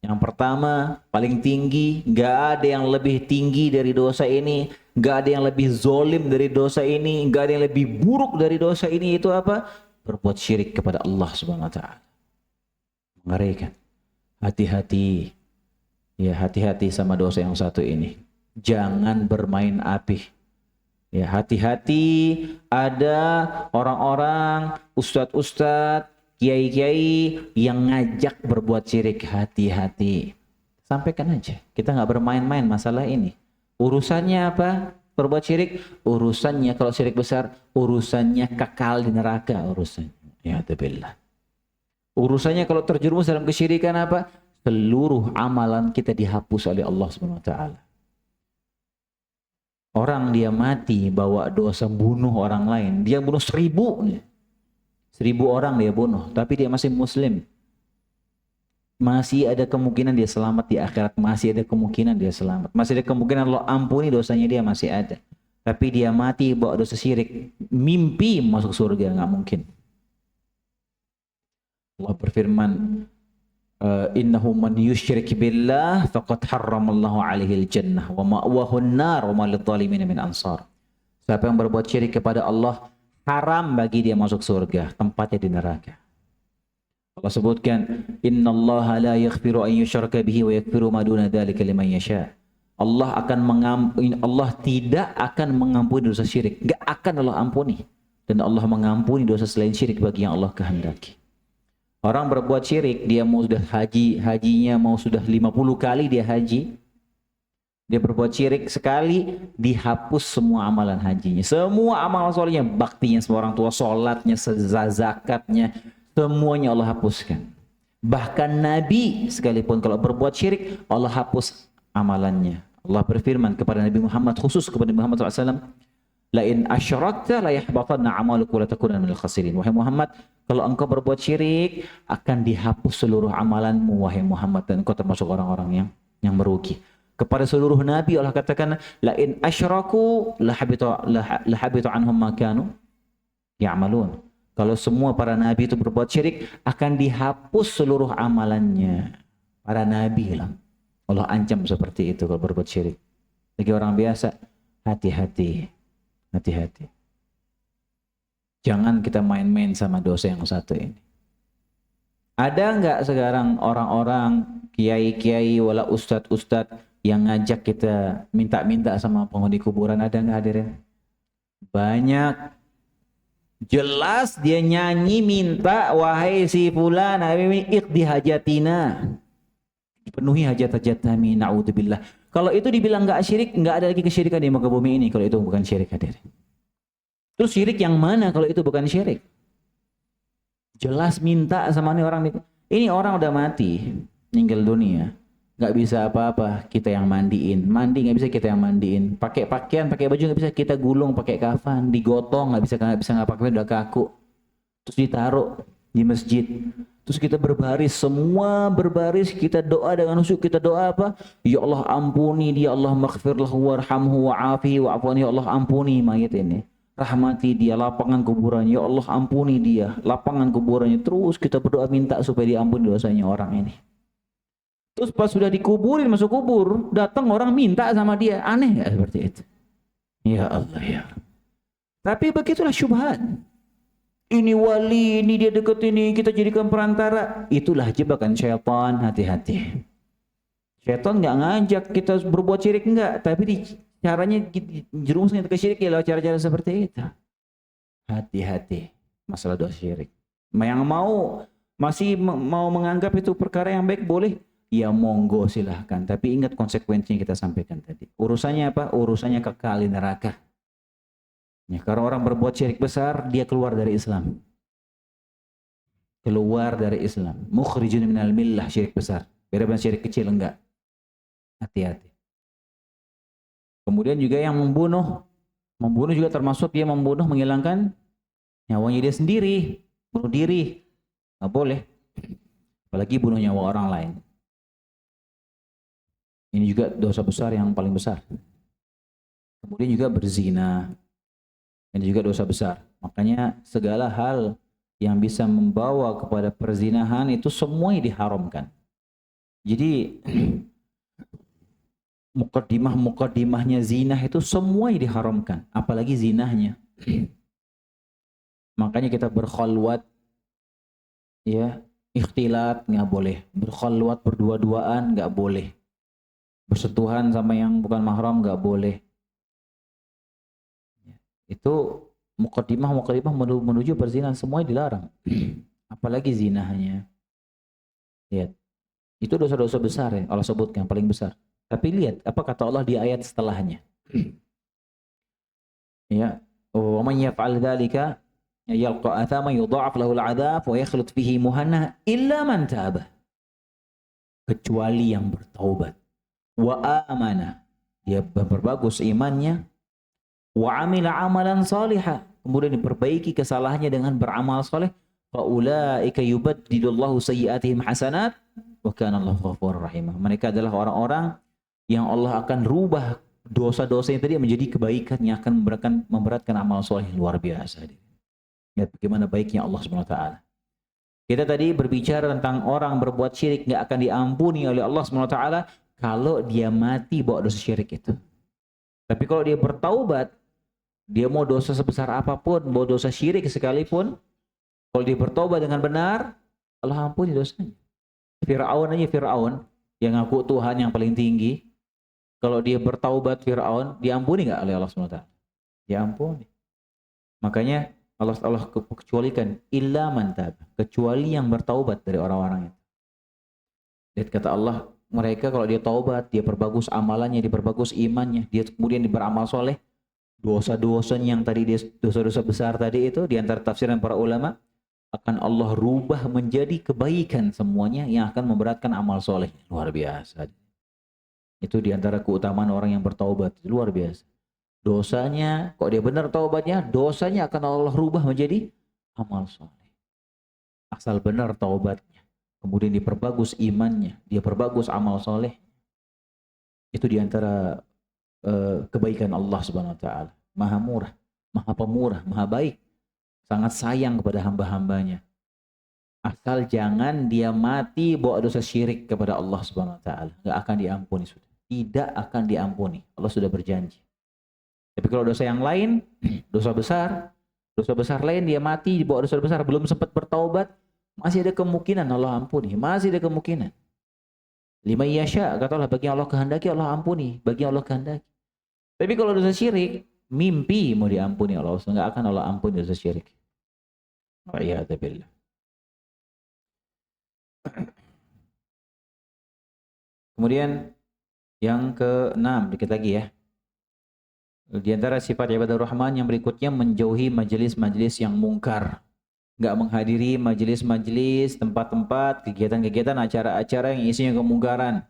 Yang pertama, paling tinggi, nggak ada yang lebih tinggi dari dosa ini, nggak ada yang lebih zolim dari dosa ini, nggak ada yang lebih buruk dari dosa ini. Itu apa? Berbuat syirik kepada Allah Subhanahu wa taala. Mengerikan. Hati-hati. Ya, hati-hati sama dosa yang satu ini. Jangan bermain api. Ya, hati-hati, ada orang-orang, ustadz-ustadz, kiai-kiai yang ngajak berbuat syirik. Hati-hati. Sampaikan aja. Kita nggak bermain-main masalah ini. Urusannya apa? Berbuat syirik. Urusannya kalau syirik besar, urusannya kekal di neraka urusannya. Ya tabillah. Urusannya kalau terjerumus dalam kesyirikan apa? Seluruh amalan kita dihapus oleh Allah Subhanahu wa taala. Orang dia mati bawa dosa bunuh orang lain. Dia bunuh 1000. 1000 orang dia bunuh, tapi dia masih muslim. Masih ada kemungkinan dia selamat di akhirat, masih ada kemungkinan dia selamat, masih ada kemungkinan Allah ampuni dosanya dia, masih ada. Tapi dia mati bawa dosa syirik, mimpi masuk surga nggak mungkin. Allah berfirman, innahu man yusyrik billah faqad harramallahu alaihi al-jannah wa ma'wahu an-nar wa ma lidh-dhalimin min ansar. Siapa yang berbuat syirik kepada Allah, haram bagi dia masuk surga, tempatnya di neraka. Allah sebutkan, innallaha la yaghfiru an yushraka bihi wa yaghfiru ma duna dzalika liman yasha. Allah tidak akan mengampuni dosa syirik, enggak akan Allah ampuni. Dan Allah mengampuni dosa selain syirik bagi yang Allah kehendaki. Orang berbuat syirik, dia mau sudah hajinya mau sudah 50 kali dia haji, dia berbuat syirik sekali, dihapus semua amalan hajinya, semua amalan solehnya, baktinya sama orang tua, sholatnya, zakatnya, semuanya Allah hapuskan. Bahkan Nabi sekalipun kalau berbuat syirik, Allah hapus amalannya. Allah berfirman kepada Nabi Muhammad, khusus kepada Nabi Muhammad SAW, la in asyrakta la yahbatanna amaluka wa la takunanna minal khasirin. Wahai Muhammad, kalau engkau berbuat syirik, akan dihapus seluruh amalanmu, wahai Muhammad, dan engkau termasuk orang-orang yang merugi. Kepada seluruh nabi Allah katakan, la in asyraku la habita anhum ma kanu ya'malun. Kalau semua para nabi itu berbuat syirik, akan dihapus seluruh amalannya. Para nabi lah. Allah ancam seperti itu kalau berbuat syirik. Bagi orang biasa, hati-hati. Hati-hati. Jangan kita main-main sama dosa yang satu ini. Ada nggak sekarang orang-orang, kiai-kiai, wala ustadz-ustadz yang ngajak kita minta-minta sama penghuni kuburan? Ada nggak hadirin? Banyak. Jelas dia nyanyi minta, wahai si fulan, iqdi hajatina, penuhi hajat-hajat kami, na'udzubillah. Kalau itu dibilang nggak syirik, nggak ada lagi kesyirikan di muka bumi ini kalau itu bukan syirik, hadirin. Terus syirik yang mana kalau itu bukan syirik? Jelas minta sama nih orang, ini orang udah mati, meninggal dunia, nggak bisa apa-apa, kita yang mandiin. Mandi nggak bisa, kita yang mandiin. Pakai pakaian, pakai baju nggak bisa, kita gulung pakai kafan. Digotong nggak bisa nggak pakai, udah kaku. Terus ditaruh di masjid. Terus kita berbaris, semua berbaris, kita doa dengan khusyuk. Kita doa apa? Ya Allah ampuni dia, Allah maghfirlahu warhamhu wa'afihi wa'afwani. Ya Allah ampuni mayit ini, rahmati dia, lapangan kuburannya. Ya Allah ampuni dia, lapangan kuburannya. Terus kita berdoa minta supaya diampuni dosanya orang ini. Terus pas sudah dikuburin, masuk kubur, datang orang minta sama dia. Aneh nggak seperti itu? Ya Allah ya. Tapi begitulah syubhat. Ini wali, ini dia dekat ini, kita jadikan perantara. Itulah jebakan syaitan, hati-hati. Syaitan nggak ngajak kita berbuat syirik, enggak. Tapi caranya jerumusnya ke syirik ya lewat cara-cara seperti itu. Hati-hati masalah dosa syirik. Yang masih mau menganggap itu perkara yang baik, boleh. Ya monggo silahkan, tapi ingat konsekuensinya kita sampaikan tadi. Urusannya apa? Urusannya kekal di neraka. Ya, karena orang berbuat syirik besar, dia keluar dari Islam. Keluar dari Islam. Mukhrijun minal millah, syirik besar. Beda dengan syirik kecil, enggak. Hati-hati. Kemudian juga yang membunuh juga termasuk dia membunuh, menghilangkan nyawanya dia sendiri. Bunuh diri. Nggak boleh. Apalagi bunuh nyawa orang lain. Ini juga dosa besar yang paling besar. Kemudian juga berzina. Ini juga dosa besar. Makanya segala hal yang bisa membawa kepada perzinahan itu semuanya diharamkan. Jadi mukaddimahnya zina itu semuanya diharamkan. Apalagi zinahnya. Makanya kita berkhalwat, ya, ikhtilat nggak boleh. Berkhalwat berdua-duaan nggak boleh. Bersentuhan sama yang bukan mahram nggak boleh. Itu mukaddimah menuju perzinahan, semuanya dilarang. Apalagi zinahnya. Lihat. Itu dosa-dosa besar ya Allah sebutkan, paling besar. Tapi lihat apa kata Allah di ayat setelahnya. Ya, wa man yaf'al dzalika yalqa athama yudha'af lahu al'adzab wa yakhlud fihi muhanna illa man taba. Kecuali yang bertaubat. Wa amana, dia berbagus imannya, wa amila amalan salihah, kemudian diperbaiki kesalahannya dengan beramal saleh, fa ulaika yubaddilullahu sayyi'atihim hasanat, wa kana Allahu ghafurur rahim. Mereka adalah orang-orang yang Allah akan rubah dosa-dosa yang tadi menjadi kebaikan yang akan memberatkan amal soleh luar biasa. Lihat bagaimana baiknya Allah Subhanahu wa taala. Kita tadi berbicara tentang orang berbuat syirik nggak akan diampuni oleh Allah Subhanahu wa taala kalau dia mati bawa dosa syirik itu. Tapi kalau dia bertaubat, dia mau dosa sebesar apapun, mau dosa syirik sekalipun, kalau dia bertaubat dengan benar, Allah ampuni dosanya. Fir'aun yang ngaku Tuhan yang paling tinggi, kalau dia bertaubat Fir'aun, diampuni nggak oleh Allah SWT? Diampuni. Makanya Allah kecualikan illa man tab, kecuali yang bertaubat dari orang-orang itu. Lihat kata Allah, mereka kalau dia taubat, dia perbagus amalannya, dia perbagus imannya, dia kemudian beramal soleh, dosa-dosanya yang tadi dia dosa-dosa besar tadi itu di antara tafsiran para ulama akan Allah rubah menjadi kebaikan semuanya yang akan memberatkan amal soleh. Luar biasa. Itu di antara keutamaan orang yang bertaubat. Luar biasa. Dosanya, kok dia benar taubatnya, dosanya akan Allah rubah menjadi amal soleh. Asal benar taubatnya. Kemudian diperbagus imannya, dia perbagus amal soleh. Itu di antara kebaikan Allah Subhanahu wa taala. Maha murah, maha pemurah, maha baik. Sangat sayang kepada hamba-hambanya. Asal jangan dia mati bawa dosa syirik kepada Allah Subhanahu wa taala. Enggak akan diampuni sudah. Tidak akan diampuni. Allah sudah berjanji. Tapi kalau dosa yang lain, dosa besar lain dia mati bawa dosa besar belum sempat bertaubat, masih ada kemungkinan Allah ampuni, masih ada kemungkinan. Liman yasha, kata Allah, bagi Allah kehendaki Allah ampuni, bagi Allah kehendaki. Tapi kalau dosa syirik, mimpi mau diampuni Allah, enggak akan Allah ampuni dosa syirik. Wa'iyadzubillah. Kemudian yang ke-6, dikit lagi ya. Di antara sifat ibadah Rahman yang berikutnya menjauhi majelis-majelis yang mungkar. Enggak menghadiri majelis-majelis, tempat-tempat, kegiatan-kegiatan, acara-acara yang isinya kemungkaran.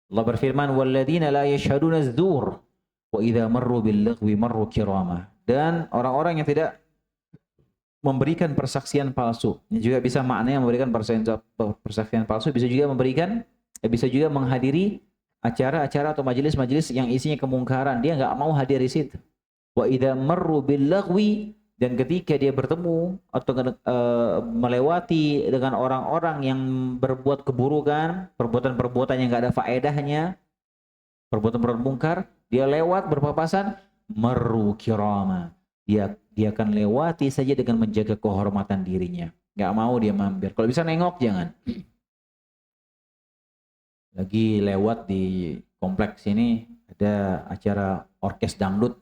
Allah berfirman, "Walladzina la yashhaduna adz-dzur wa idza marru bil-laghwi marru kirama." Dan orang-orang yang tidak memberikan persaksian palsu. Ini juga bisa maknanya memberikan persaksian palsu, bisa juga menghadiri acara-acara atau majelis-majelis yang isinya kemungkaran. Dia enggak mau hadir di situ. Wa idza marru bil-laghwi, dan ketika dia bertemu atau melewati dengan orang-orang yang berbuat keburukan, perbuatan-perbuatan yang enggak ada faedahnya, perbuatan-perbuatan mungkar, dia lewat berpapasan, marru kirama. Dia akan lewati saja dengan menjaga kehormatan dirinya. Enggak mau dia mampir. Kalau bisa nengok jangan. Lagi lewat di kompleks ini ada acara orkes dangdut.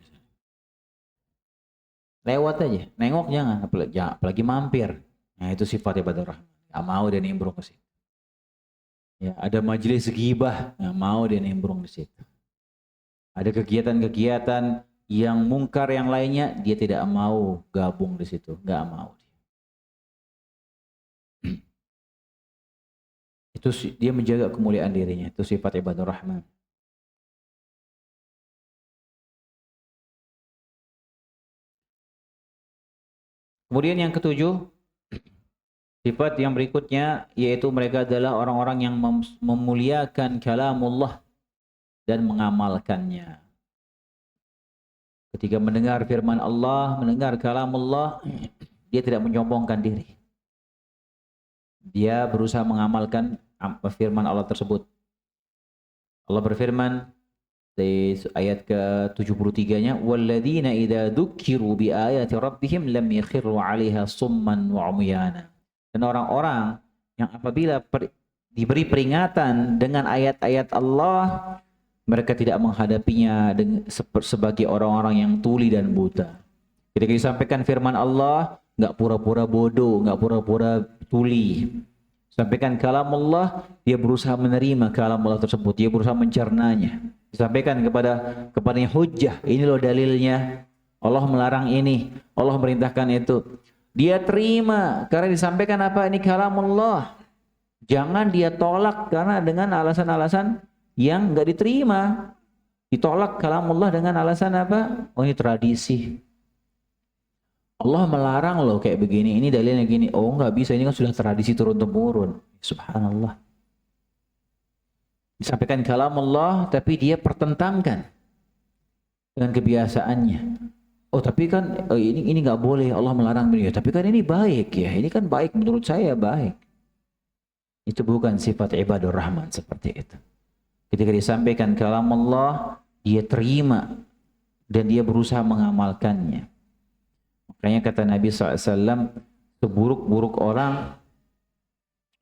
Lewat aja, nengok jangan, apalagi mampir. Nah itu sifat ibadah Rahman. Gak mau dia nimbrung ke situ. Ya, ada majelis ghibah, gak mau dia nimbrung di situ. Ada kegiatan-kegiatan yang mungkar yang lainnya, dia tidak mau gabung di situ, gak mau. Itu dia menjaga kemuliaan dirinya, itu sifat ibadah Rahman. Kemudian yang ketujuh, sifat yang berikutnya yaitu mereka adalah orang-orang yang memuliakan kalamullah dan mengamalkannya. Ketika mendengar firman Allah, mendengar kalamullah, dia tidak menyombongkan diri. Dia berusaha mengamalkan firman Allah tersebut. Allah berfirman di ayat ke-73-nya, "Walladzina idza dzukiru bi ayati rabbihim lam yakhiru 'alaiha summan wa 'umyana." Dan orang-orang yang apabila diberi peringatan dengan ayat-ayat Allah, mereka tidak menghadapinya sebagai orang-orang yang tuli dan buta. Ketika disampaikan firman Allah, enggak pura-pura bodoh, enggak pura-pura tuli. Sampaikan kalam Allah, dia berusaha menerima kalam Allah tersebut, dia berusaha mencernanya. Disampaikan kepadanya hujjah, ini loh dalilnya. Allah melarang ini, Allah merintahkan itu. Dia terima karena disampaikan apa? Ini kalam Allah. Jangan dia tolak karena dengan alasan-alasan yang enggak diterima. Ditolak kalam Allah dengan alasan apa? Oh ini tradisi. Allah melarang loh kayak begini, ini dalilnya gini. Oh nggak bisa, ini kan sudah tradisi turun-temurun. Subhanallah. Disampaikan kalam Allah, tapi dia pertentangkan dengan kebiasaannya. Oh, tapi kan ini nggak boleh, Allah melarang beliau. Tapi kan ini baik ya, ini kan baik menurut saya baik. Itu bukan sifat ibadur rahman seperti itu. Ketika disampaikan kalam Allah, dia terima dan dia berusaha mengamalkannya. Makanya kata Nabi SAW, seburuk-buruk orang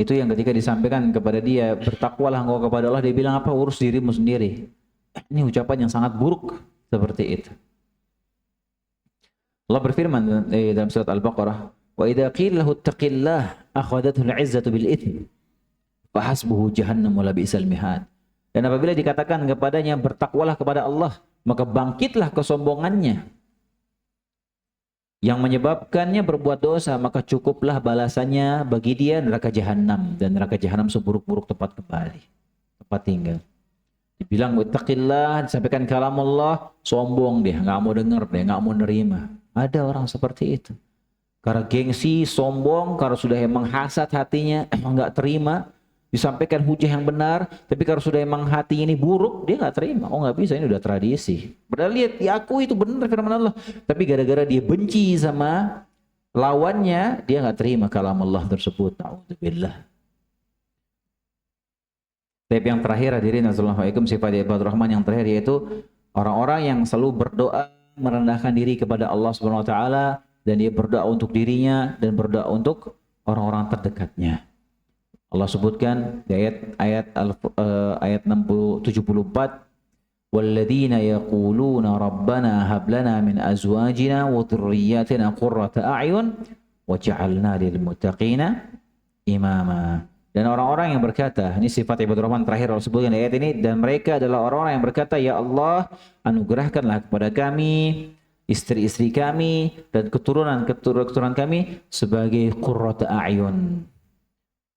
itu yang ketika disampaikan kepada dia, bertakwalah engkau kepada Allah, dia bilang apa? Urus dirimu sendiri. Ini ucapan yang sangat buruk seperti itu. Allah berfirman dalam surat Al-Baqarah, "Wa idza qila lahu ittaqillah akhadathu al-'izzatu bil itsm fa hasbuhu jahannam wa la bi'sal mihad." Dan apabila dikatakan kepadanya bertakwalah kepada Allah, maka bangkitlah kesombongannya yang menyebabkannya berbuat dosa, maka cukuplah balasannya bagi dia neraka jahanam, dan neraka jahanam seburuk-buruk tempat kembali, tempat tinggal. Dibilang ittaqillah, disampaikan kalam Allah, sombong dia, nggak mau dengar, dia nggak mau nerima. Ada orang seperti itu. Karena gengsi, sombong, karena sudah emang hasad hatinya, emang nggak terima, disampaikan hujah yang benar, tapi kalau sudah emang hati ini buruk, dia nggak terima. Oh nggak bisa, ini udah tradisi. Padahal lihat, ya aku itu benar firman Allah. Tapi gara-gara dia benci sama lawannya, dia nggak terima kalam Allah tersebut. Na'udzubillah. Tapi yang terakhir hadirin assalamualaikum, sifat ibadur rahman yang terakhir yaitu orang-orang yang selalu berdoa merendahkan diri kepada Allah Subhanahu wa taala, dan dia berdoa untuk dirinya dan berdoa untuk orang-orang terdekatnya. Allah sebutkan di ayat 74, "Walladzina yaquluna rabbana hab lana min azwajina wa dhurriyyatina qurrata a'yun waj'alna lil muttaqina imama." Dan orang-orang yang berkata, ini sifat ibadur rahman terakhir Allah sebutkan di ayat ini, dan mereka adalah orang-orang yang berkata, "Ya Allah, anugerahkanlah kepada kami istri-istri kami dan keturunan kami sebagai qurrata a'yun,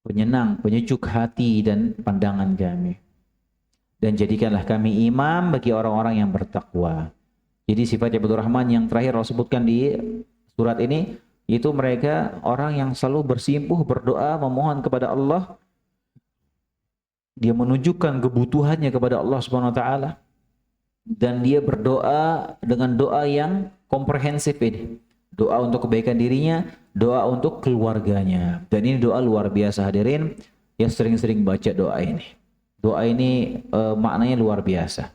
penyenang, penyejuk hati dan pandangan kami. Dan jadikanlah kami imam bagi orang-orang yang bertakwa." Jadi sifat ibadur rahman yang terakhir Allah sebutkan di surat ini, itu mereka orang yang selalu bersimpuh berdoa memohon kepada Allah. Dia menunjukkan kebutuhannya kepada Allah Subhanahu wa taala, dan dia berdoa dengan doa yang komprehensif ini. Doa untuk kebaikan dirinya, doa untuk keluarganya. Dan ini doa luar biasa hadirin, ya sering-sering baca doa ini. Doa ini maknanya luar biasa.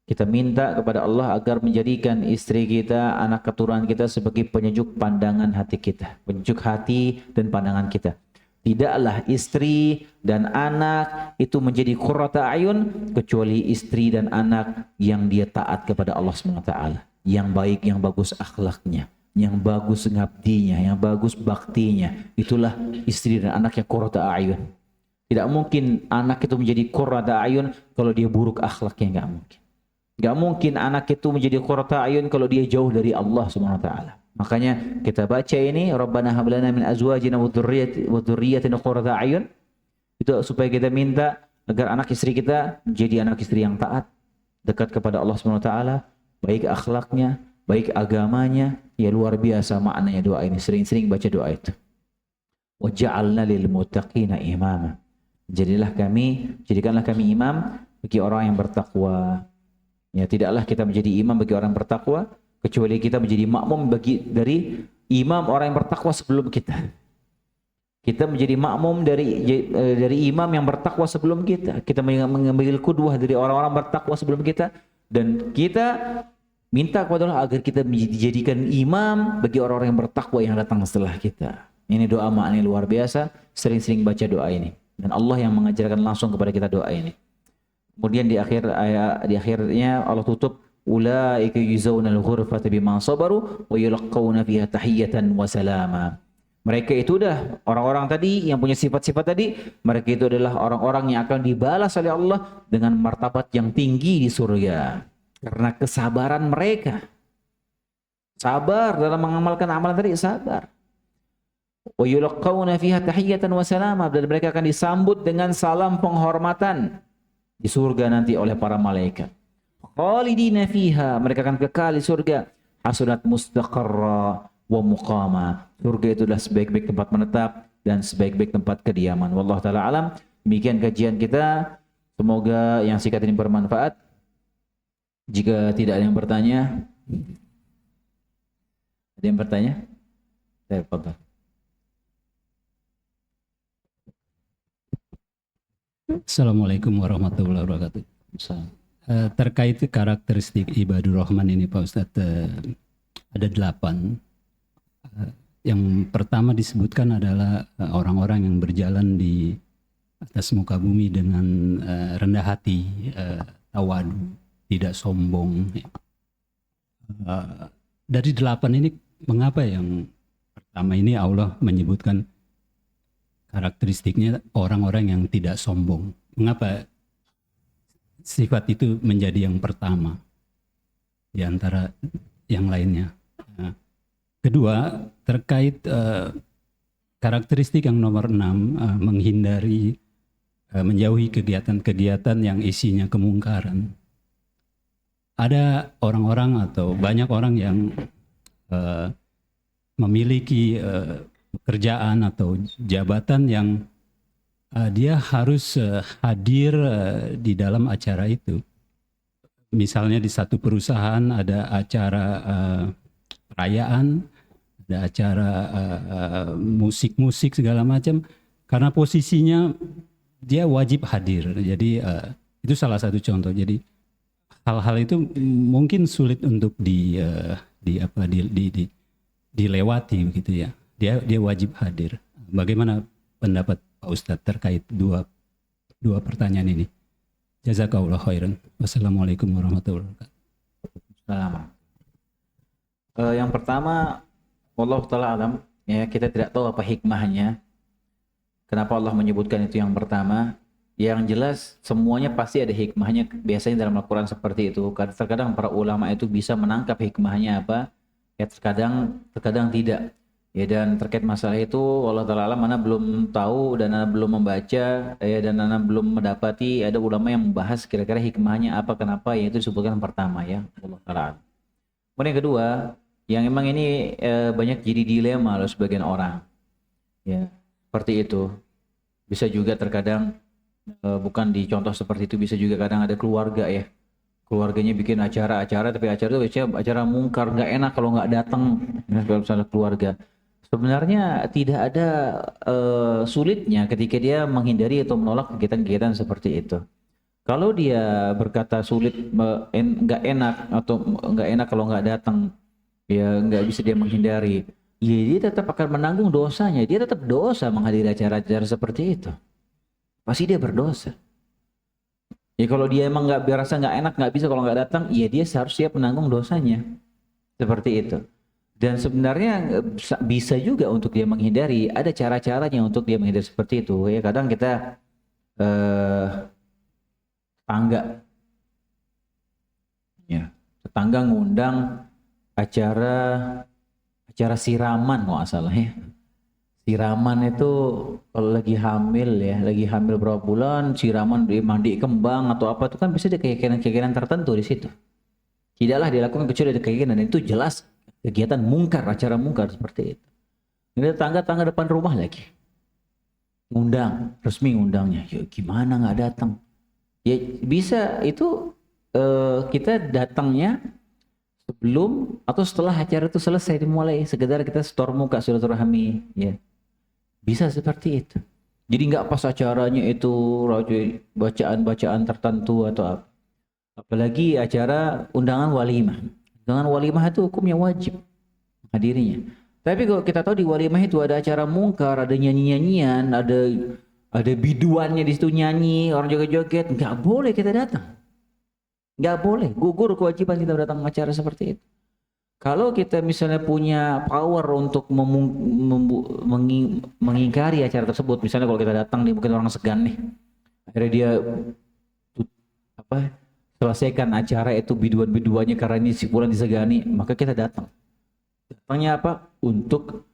Kita minta kepada Allah agar menjadikan istri kita, anak keturunan kita sebagai penyejuk pandangan hati kita, penyejuk hati dan pandangan kita. Tidaklah istri dan anak itu menjadi qurrata ayun kecuali istri dan anak yang dia taat kepada Allah SWT, yang baik, yang bagus akhlaknya, yang bagus ngabdinya, yang bagus baktinya. Itulah istri dan anak yang qurrata ayun. Tidak mungkin anak itu menjadi qurrata ayun kalau dia buruk akhlaknya, enggak mungkin. Gak mungkin anak itu menjadi qurrata ayun kalau dia jauh dari Allah Subhanahu wa taala. Makanya kita baca ini, Rabbana hab lana min azwajina wa dhurriyyatina qurrata ayun. Itu supaya kita minta agar anak istri kita menjadi anak istri yang taat, dekat kepada Allah Subhanahu wa taala, baik akhlaknya, baik agamanya. Ya luar biasa maknanya doa ini. Sering-sering baca doa itu. Wa ja'alna lil muttaqina imama. Jadikanlah kami imam bagi orang yang bertakwa. Ya, tidaklah kita menjadi imam bagi orang bertakwa kecuali kita menjadi makmum dari imam orang yang bertakwa sebelum kita. Kita menjadi makmum dari imam yang bertakwa sebelum kita. Kita mengambil qudwah dari orang-orang bertakwa sebelum kita, dan kita minta kepada Allah agar kita dijadikan imam bagi orang-orang yang bertakwa yang datang setelah kita. Ini doa maknanya luar biasa. Sering-sering baca doa ini, dan Allah yang mengajarkan langsung kepada kita doa ini. Kemudian di akhirnya Allah tutup, ulaika yuzaunal ghurfata bima sabaru wa yulqauna fiha tahiyatan wa salama. Mereka itu dah orang-orang tadi yang punya sifat-sifat tadi, mereka itu adalah orang-orang yang akan dibalas oleh Allah dengan martabat yang tinggi di surga karena kesabaran mereka. Sabar dalam mengamalkan amalan tadi, sabar. Wa yulqauna fiha tahiyatan wa salama, dan mereka akan disambut dengan salam penghormatan di surga nanti oleh para malaikat. Khalidina fiha, mereka akan kekal di surga. Hasunat mustaqarra wa muqama. Surga itu adalah sebaik-baik tempat menetap dan sebaik-baik tempat kediaman. Wallahu taala alam. Demikian kajian kita Semoga yang singkat ini bermanfaat. Jika tidak ada yang bertanya, ada yang bertanya? Tafadhal. Assalamualaikum warahmatullahi wabarakatuh. Assalamualaikum. Terkait karakteristik ibadur rahman ini Pak Ustadz, ada 8. Yang pertama disebutkan adalah orang-orang yang berjalan di atas muka bumi dengan rendah hati, tawadu, tidak sombong. Dari 8 ini, mengapa yang pertama ini Allah menyebutkan karakteristiknya orang-orang yang tidak sombong? Mengapa sifat itu menjadi yang pertama di antara yang lainnya? Kedua, terkait karakteristik yang nomor 6, menjauhi kegiatan-kegiatan yang isinya kemungkaran. Ada orang-orang atau banyak orang yang memiliki pekerjaan atau jabatan yang dia harus hadir di dalam acara itu. Misalnya di satu perusahaan ada acara perayaan, ada acara musik-musik segala macam. Karena posisinya dia wajib hadir. Jadi itu salah satu contoh. Jadi hal-hal itu mungkin sulit untuk dilewati begitu ya. Dia wajib hadir. Bagaimana pendapat Pak Ustadz terkait dua pertanyaan ini? Jazakallah khairan. Wassalamualaikum warahmatullahi wabarakatuh. Assalamualaikum. Yang pertama, wallahu ta'ala alam, ya, kita tidak tahu apa hikmahnya. Kenapa Allah menyebutkan itu yang pertama? Yang jelas semuanya pasti ada hikmahnya. Biasanya dalam Al-Quran seperti itu. Terkadang para ulama itu bisa menangkap hikmahnya apa, ya terkadang tidak. Ya, dan terkait masalah itu Allah Ta'ala alam, ana belum tahu dan ana belum membaca, ya, dan ana belum mendapati ada ulama yang membahas kira-kira hikmahnya apa, kenapa, ya itu disebutkan pertama, ya Allah Ta'ala alam. Kemudian yang kedua, yang memang ini banyak jadi dilema loh sebagian orang, ya seperti itu. Bisa juga terkadang bukan di contoh seperti itu, bisa juga kadang ada keluarga, ya, keluarganya bikin acara-acara, tapi acara itu biasanya acara mungkar, nggak enak kalau nggak datang, ya, misalnya keluarga. Sebenarnya tidak ada sulitnya ketika dia menghindari atau menolak kegiatan-kegiatan seperti itu. Kalau dia berkata sulit, nggak enak atau nggak enak kalau nggak datang, ya nggak bisa dia menghindari, ya dia tetap akan menanggung dosanya. Dia tetap dosa menghadiri acara-acara seperti itu. Pasti dia berdosa. Ya kalau dia emang nggak berasa nggak enak, nggak bisa kalau nggak datang, ya dia seharusnya menanggung dosanya. Seperti itu. Dan sebenarnya bisa juga untuk dia menghindari. Ada cara-caranya untuk dia menghindari seperti itu. Ya kadang kita tetangga ngundang acara siraman, kalau nggak salah, ya. Siraman itu kalau lagi hamil, ya, lagi hamil berapa bulan, siraman mandi kembang atau apa itu kan bisa ada keyakinan-keyakinan tertentu di situ. Tidaklah dilakukan kecuali ada keyakinan, dan itu jelas kegiatan mungkar, acara mungkar seperti itu. Ini tetangga depan rumah lagi ngundang, resmi ngundangnya, ya gimana nggak datang? Ya bisa itu kita datangnya sebelum atau setelah acara itu selesai dimulai, sekedar kita setor muka silaturahmi, ya bisa seperti itu. Jadi nggak pas acaranya itu bacaan-bacaan tertentu atau apa. Apalagi acara undangan walimah. Undangan walimah itu hukumnya wajib hadirinya. Tapi kalau kita tahu di walimah itu ada acara mungkar, ada nyanyi-nyanyian, ada biduannya di situ nyanyi, orang joget-joget, nggak boleh kita datang. Nggak boleh, gugur kewajiban kita datang acara seperti itu. Kalau kita misalnya punya power untuk mengingkari acara tersebut, misalnya kalau kita datang nih, mungkin orang segan nih, akhirnya dia selesaikan acara itu biduan-biduannya karena ini si fulan disegani, maka kita datang. Datangnya apa? Untuk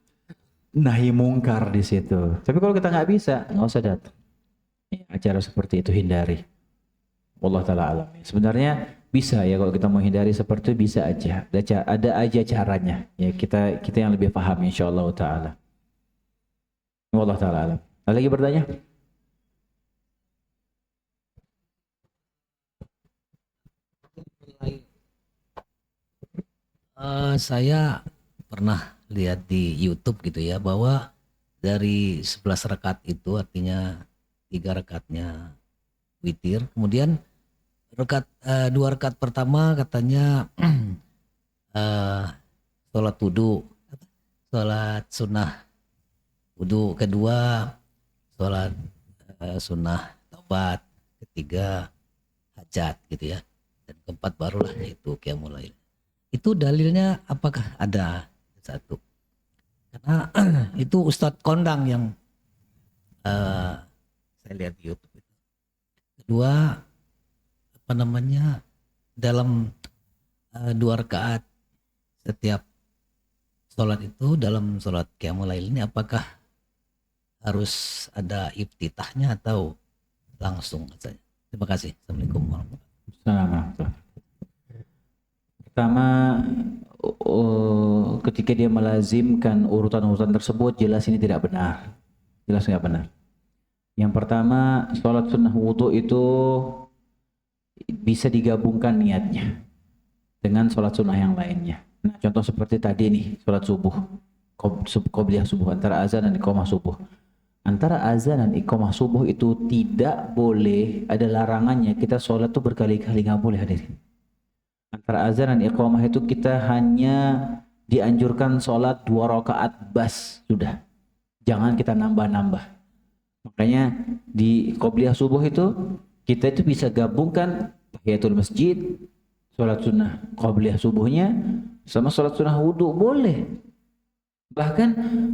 nahi mungkar di situ. Tapi kalau kita nggak bisa, nggak usah datang. Acara seperti itu hindari. Wallahu ta'ala alam. Sebenarnya bisa, ya, kalau kita mau hindari seperti itu bisa aja. Ada aja caranya. Ya, kita yang lebih paham insyaallah taala. Wallahu ta'ala alam. Ada lagi bertanya? Saya pernah lihat di YouTube gitu ya, bahwa dari 11 rakaat itu artinya 3 rakaatnya witir, kemudian dua rakaat pertama katanya eh, sholat wudu, sholat sunnah wudu, kedua sholat sunnah taubat, ketiga hajat gitu ya, dan keempat barulah itu qiyamul lail. Itu dalilnya apakah ada? Satu, karena itu Ustadz Kondang yang eh, saya lihat di YouTube itu. Kedua, apa namanya, dalam 2 rakaat setiap sholat itu, dalam sholat qiyamul lail ini apakah harus ada iftitahnya atau langsung saja? Terima kasih. Assalamualaikum warahmatullahi wabarakatuh. Assalamualaikum. Pertama, ketika dia melazimkan urutan-urutan tersebut, jelas ini tidak benar. Jelas nggak benar. Yang pertama, sholat sunnah wudhu itu bisa digabungkan niatnya dengan sholat sunnah yang lainnya. Nah, contoh seperti tadi nih, sholat subuh, qobliyah subuh, antara azan dan iqamah subuh. Antara azan dan iqamah subuh itu tidak boleh, ada larangannya, kita sholat tuh berkali-kali, nggak boleh hadirin. Antara azan dan iqamah itu kita hanya dianjurkan sholat 2 rakaat bas, sudah. Jangan kita nambah-nambah. Makanya di qobliyah subuh itu kita itu bisa gabungkan tahiyatul masjid, sholat sunnah qobliyah subuhnya sama sholat sunnah wudhu, boleh. Bahkan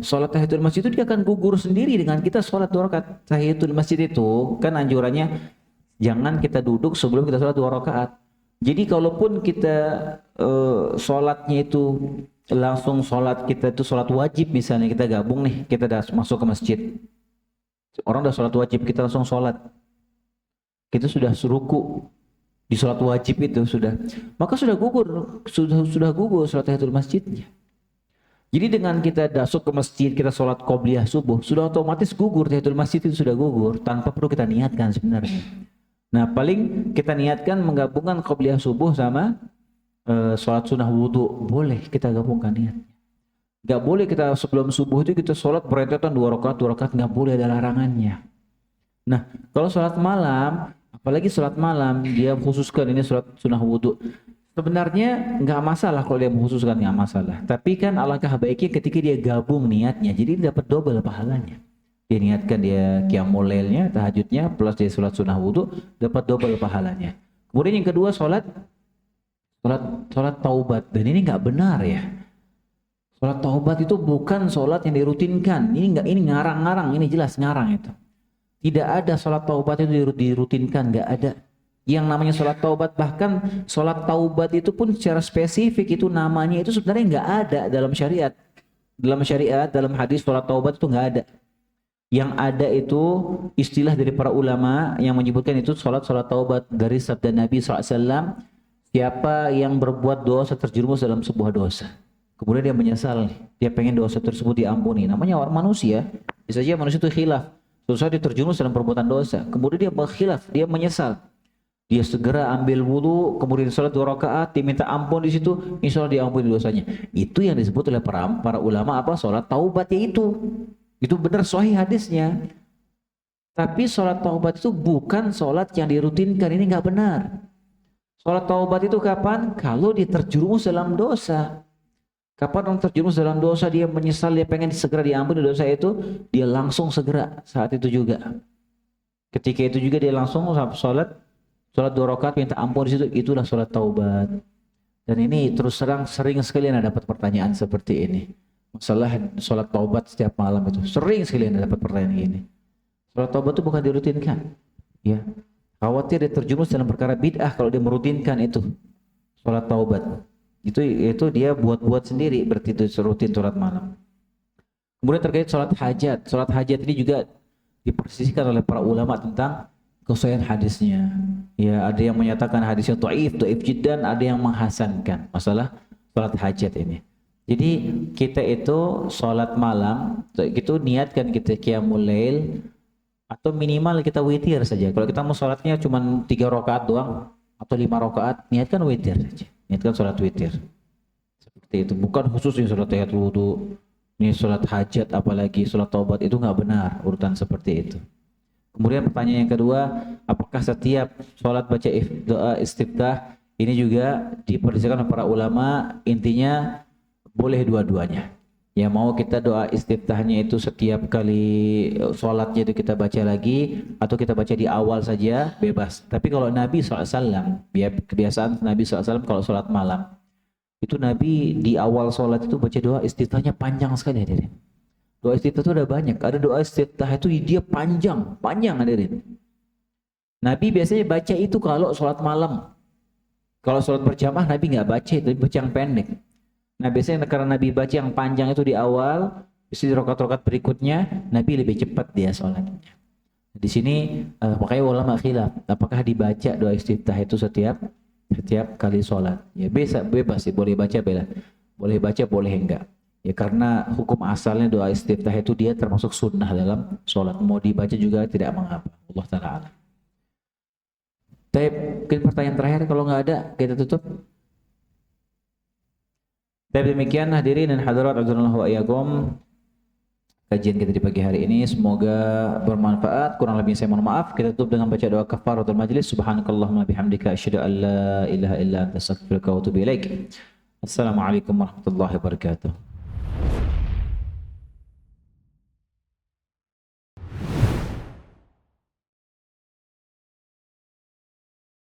sholat tahiyatul masjid itu dia akan gugur sendiri dengan kita sholat 2 rakaat. Tahiyatul masjid itu kan anjurannya jangan kita duduk sebelum kita sholat 2 rakaat. Jadi kalaupun kita sholatnya itu langsung sholat, kita itu sholat wajib, misalnya kita gabung nih, kita udah masuk ke masjid, orang udah sholat wajib, kita langsung sholat, kita sudah ruku di sholat wajib itu sudah, maka sudah gugur sholat tahiyatul masjidnya. Jadi dengan kita masuk ke masjid, kita sholat qobliyah subuh, sudah otomatis gugur tahiyatul masjid, itu sudah gugur tanpa perlu kita niatkan sebenarnya. Nah, paling kita niatkan menggabungkan qobliyah subuh sama sholat sunnah wudhu, boleh kita gabungkan niatnya. Gak boleh kita sebelum subuh itu kita sholat berentetan 2 rakaat, nggak boleh, ada larangannya. Nah, kalau sholat malam, apalagi sholat malam, dia khususkan ini sholat sunnah wudhu. Sebenarnya nggak masalah kalau dia mengkhususkan, nggak masalah. Tapi kan alangkah baiknya ketika dia gabung niatnya, jadi dia dapat double pahalanya. Dia niatkan dia qiyamul lailnya, tahajudnya, plus dia sholat sunnah wudhu, dapat double pahalanya. Kemudian yang kedua sholat taubat, dan ini nggak benar ya. Sholat taubat itu bukan sholat yang dirutinkan. Ini ngarang-ngarang, ini jelas ngarang itu. Tidak ada sholat taubat itu dirutinkan, nggak ada. Yang namanya sholat taubat, bahkan sholat taubat itu pun secara spesifik itu namanya itu sebenarnya nggak ada dalam syariat. Dalam hadis sholat taubat itu nggak ada. Yang ada itu istilah dari para ulama yang menyebutkan itu sholat taubat, dari sabda Nabi SAW, siapa yang berbuat dosa terjerumus dalam sebuah dosa, kemudian dia menyesal, dia pengen dosa tersebut diampuni, namanya orang manusia, bisa saja manusia itu khilaf, suatu saat dia terjerumus dalam perbuatan dosa, kemudian dia berkhilaf, dia menyesal, dia segera ambil wudu, kemudian sholat 2 rakaat, diminta ampun di situ, insya Allah diampuni dosanya. Itu yang disebut oleh para ulama apa? Sholat taubat, yaitu itu benar sahih hadisnya. Tapi sholat taubat itu bukan sholat yang dirutinkan, ini nggak benar. Sholat taubat itu kapan? Kalau dia terjerumus dalam dosa. Kapan orang terjerumus dalam dosa, dia menyesal, dia pengen segera diampuni dosa itu, dia langsung segera saat itu juga. Ketika itu juga dia langsung sholat 2 rakaat minta ampun di situ, itulah sholat taubat. Dan ini terus sering sekali Anda dapat pertanyaan seperti ini. Masalah sholat taubat setiap malam itu sering sekali Anda dapat pertanyaan ini. Sholat taubat itu bukan dirutinkan, ya. Khawatir dia terjerumus dalam perkara bid'ah kalau dia merutinkan itu sholat taubat. Itu dia buat sendiri, berarti itu rutin sholat malam. Kemudian terkait sholat hajat ini juga dipersisikan oleh para ulama tentang kesahihan hadisnya. Ya, ada yang menyatakan hadisnya dhaif jiddan, ada yang menghasankan masalah sholat hajat ini. Jadi kita itu sholat malam, itu niatkan kita qiyamul lail atau minimal kita witir saja. Kalau kita mau sholatnya cuma 3 rakaat doang atau 5 rakaat, niatkan witir saja. Niatkan sholat witir. Seperti itu, bukan khususnya sholat tahiyatul wudu, ini sholat hajat apalagi sholat taubat, itu nggak benar urutan seperti itu. Kemudian pertanyaan yang kedua, apakah setiap sholat baca doa istiftah? Ini juga diperdesakan oleh para ulama, intinya boleh dua-duanya. Ya mau kita doa istiftahnya itu setiap kali sholatnya itu kita baca lagi, atau kita baca di awal saja, bebas. Tapi kalau Nabi SAW, kebiasaan Nabi SAW kalau sholat malam, itu Nabi di awal sholat itu baca doa istiftahnya panjang sekali hadirin. Doa istiftah itu ada banyak. Ada doa istiftah itu dia panjang hadirin. Nabi biasanya baca itu kalau sholat malam. Kalau sholat berjamaah Nabi nggak baca itu, baca yang pendek. Nah biasanya karena Nabi baca yang panjang itu di awal, di rokat-rokat berikutnya Nabi lebih cepat dia sholatnya. Di sini makanya ulama khilaf, apakah dibaca doa istiftah itu setiap kali sholat? Ya bebas sih, boleh baca boleh baca boleh enggak. Ya karena hukum asalnya doa istiftah itu dia termasuk sunnah dalam sholat. Mau dibaca juga tidak mengapa. Allah Ta'ala. Mungkin pertanyaan terakhir, kalau nggak ada kita tutup. Tapi demikian hadirin dan hadirat azanallahu wa iyyakum, kajian kita di pagi hari ini semoga bermanfaat. Kurang lebih saya mohon maaf. Kita tutup dengan baca doa kafaratul majlis. Subhanakallahumma bihamdika asyhadu an la ilaha illa anta astaghfiruka wa atubu ilaik. Assalamualaikum warahmatullahi wabarakatuh.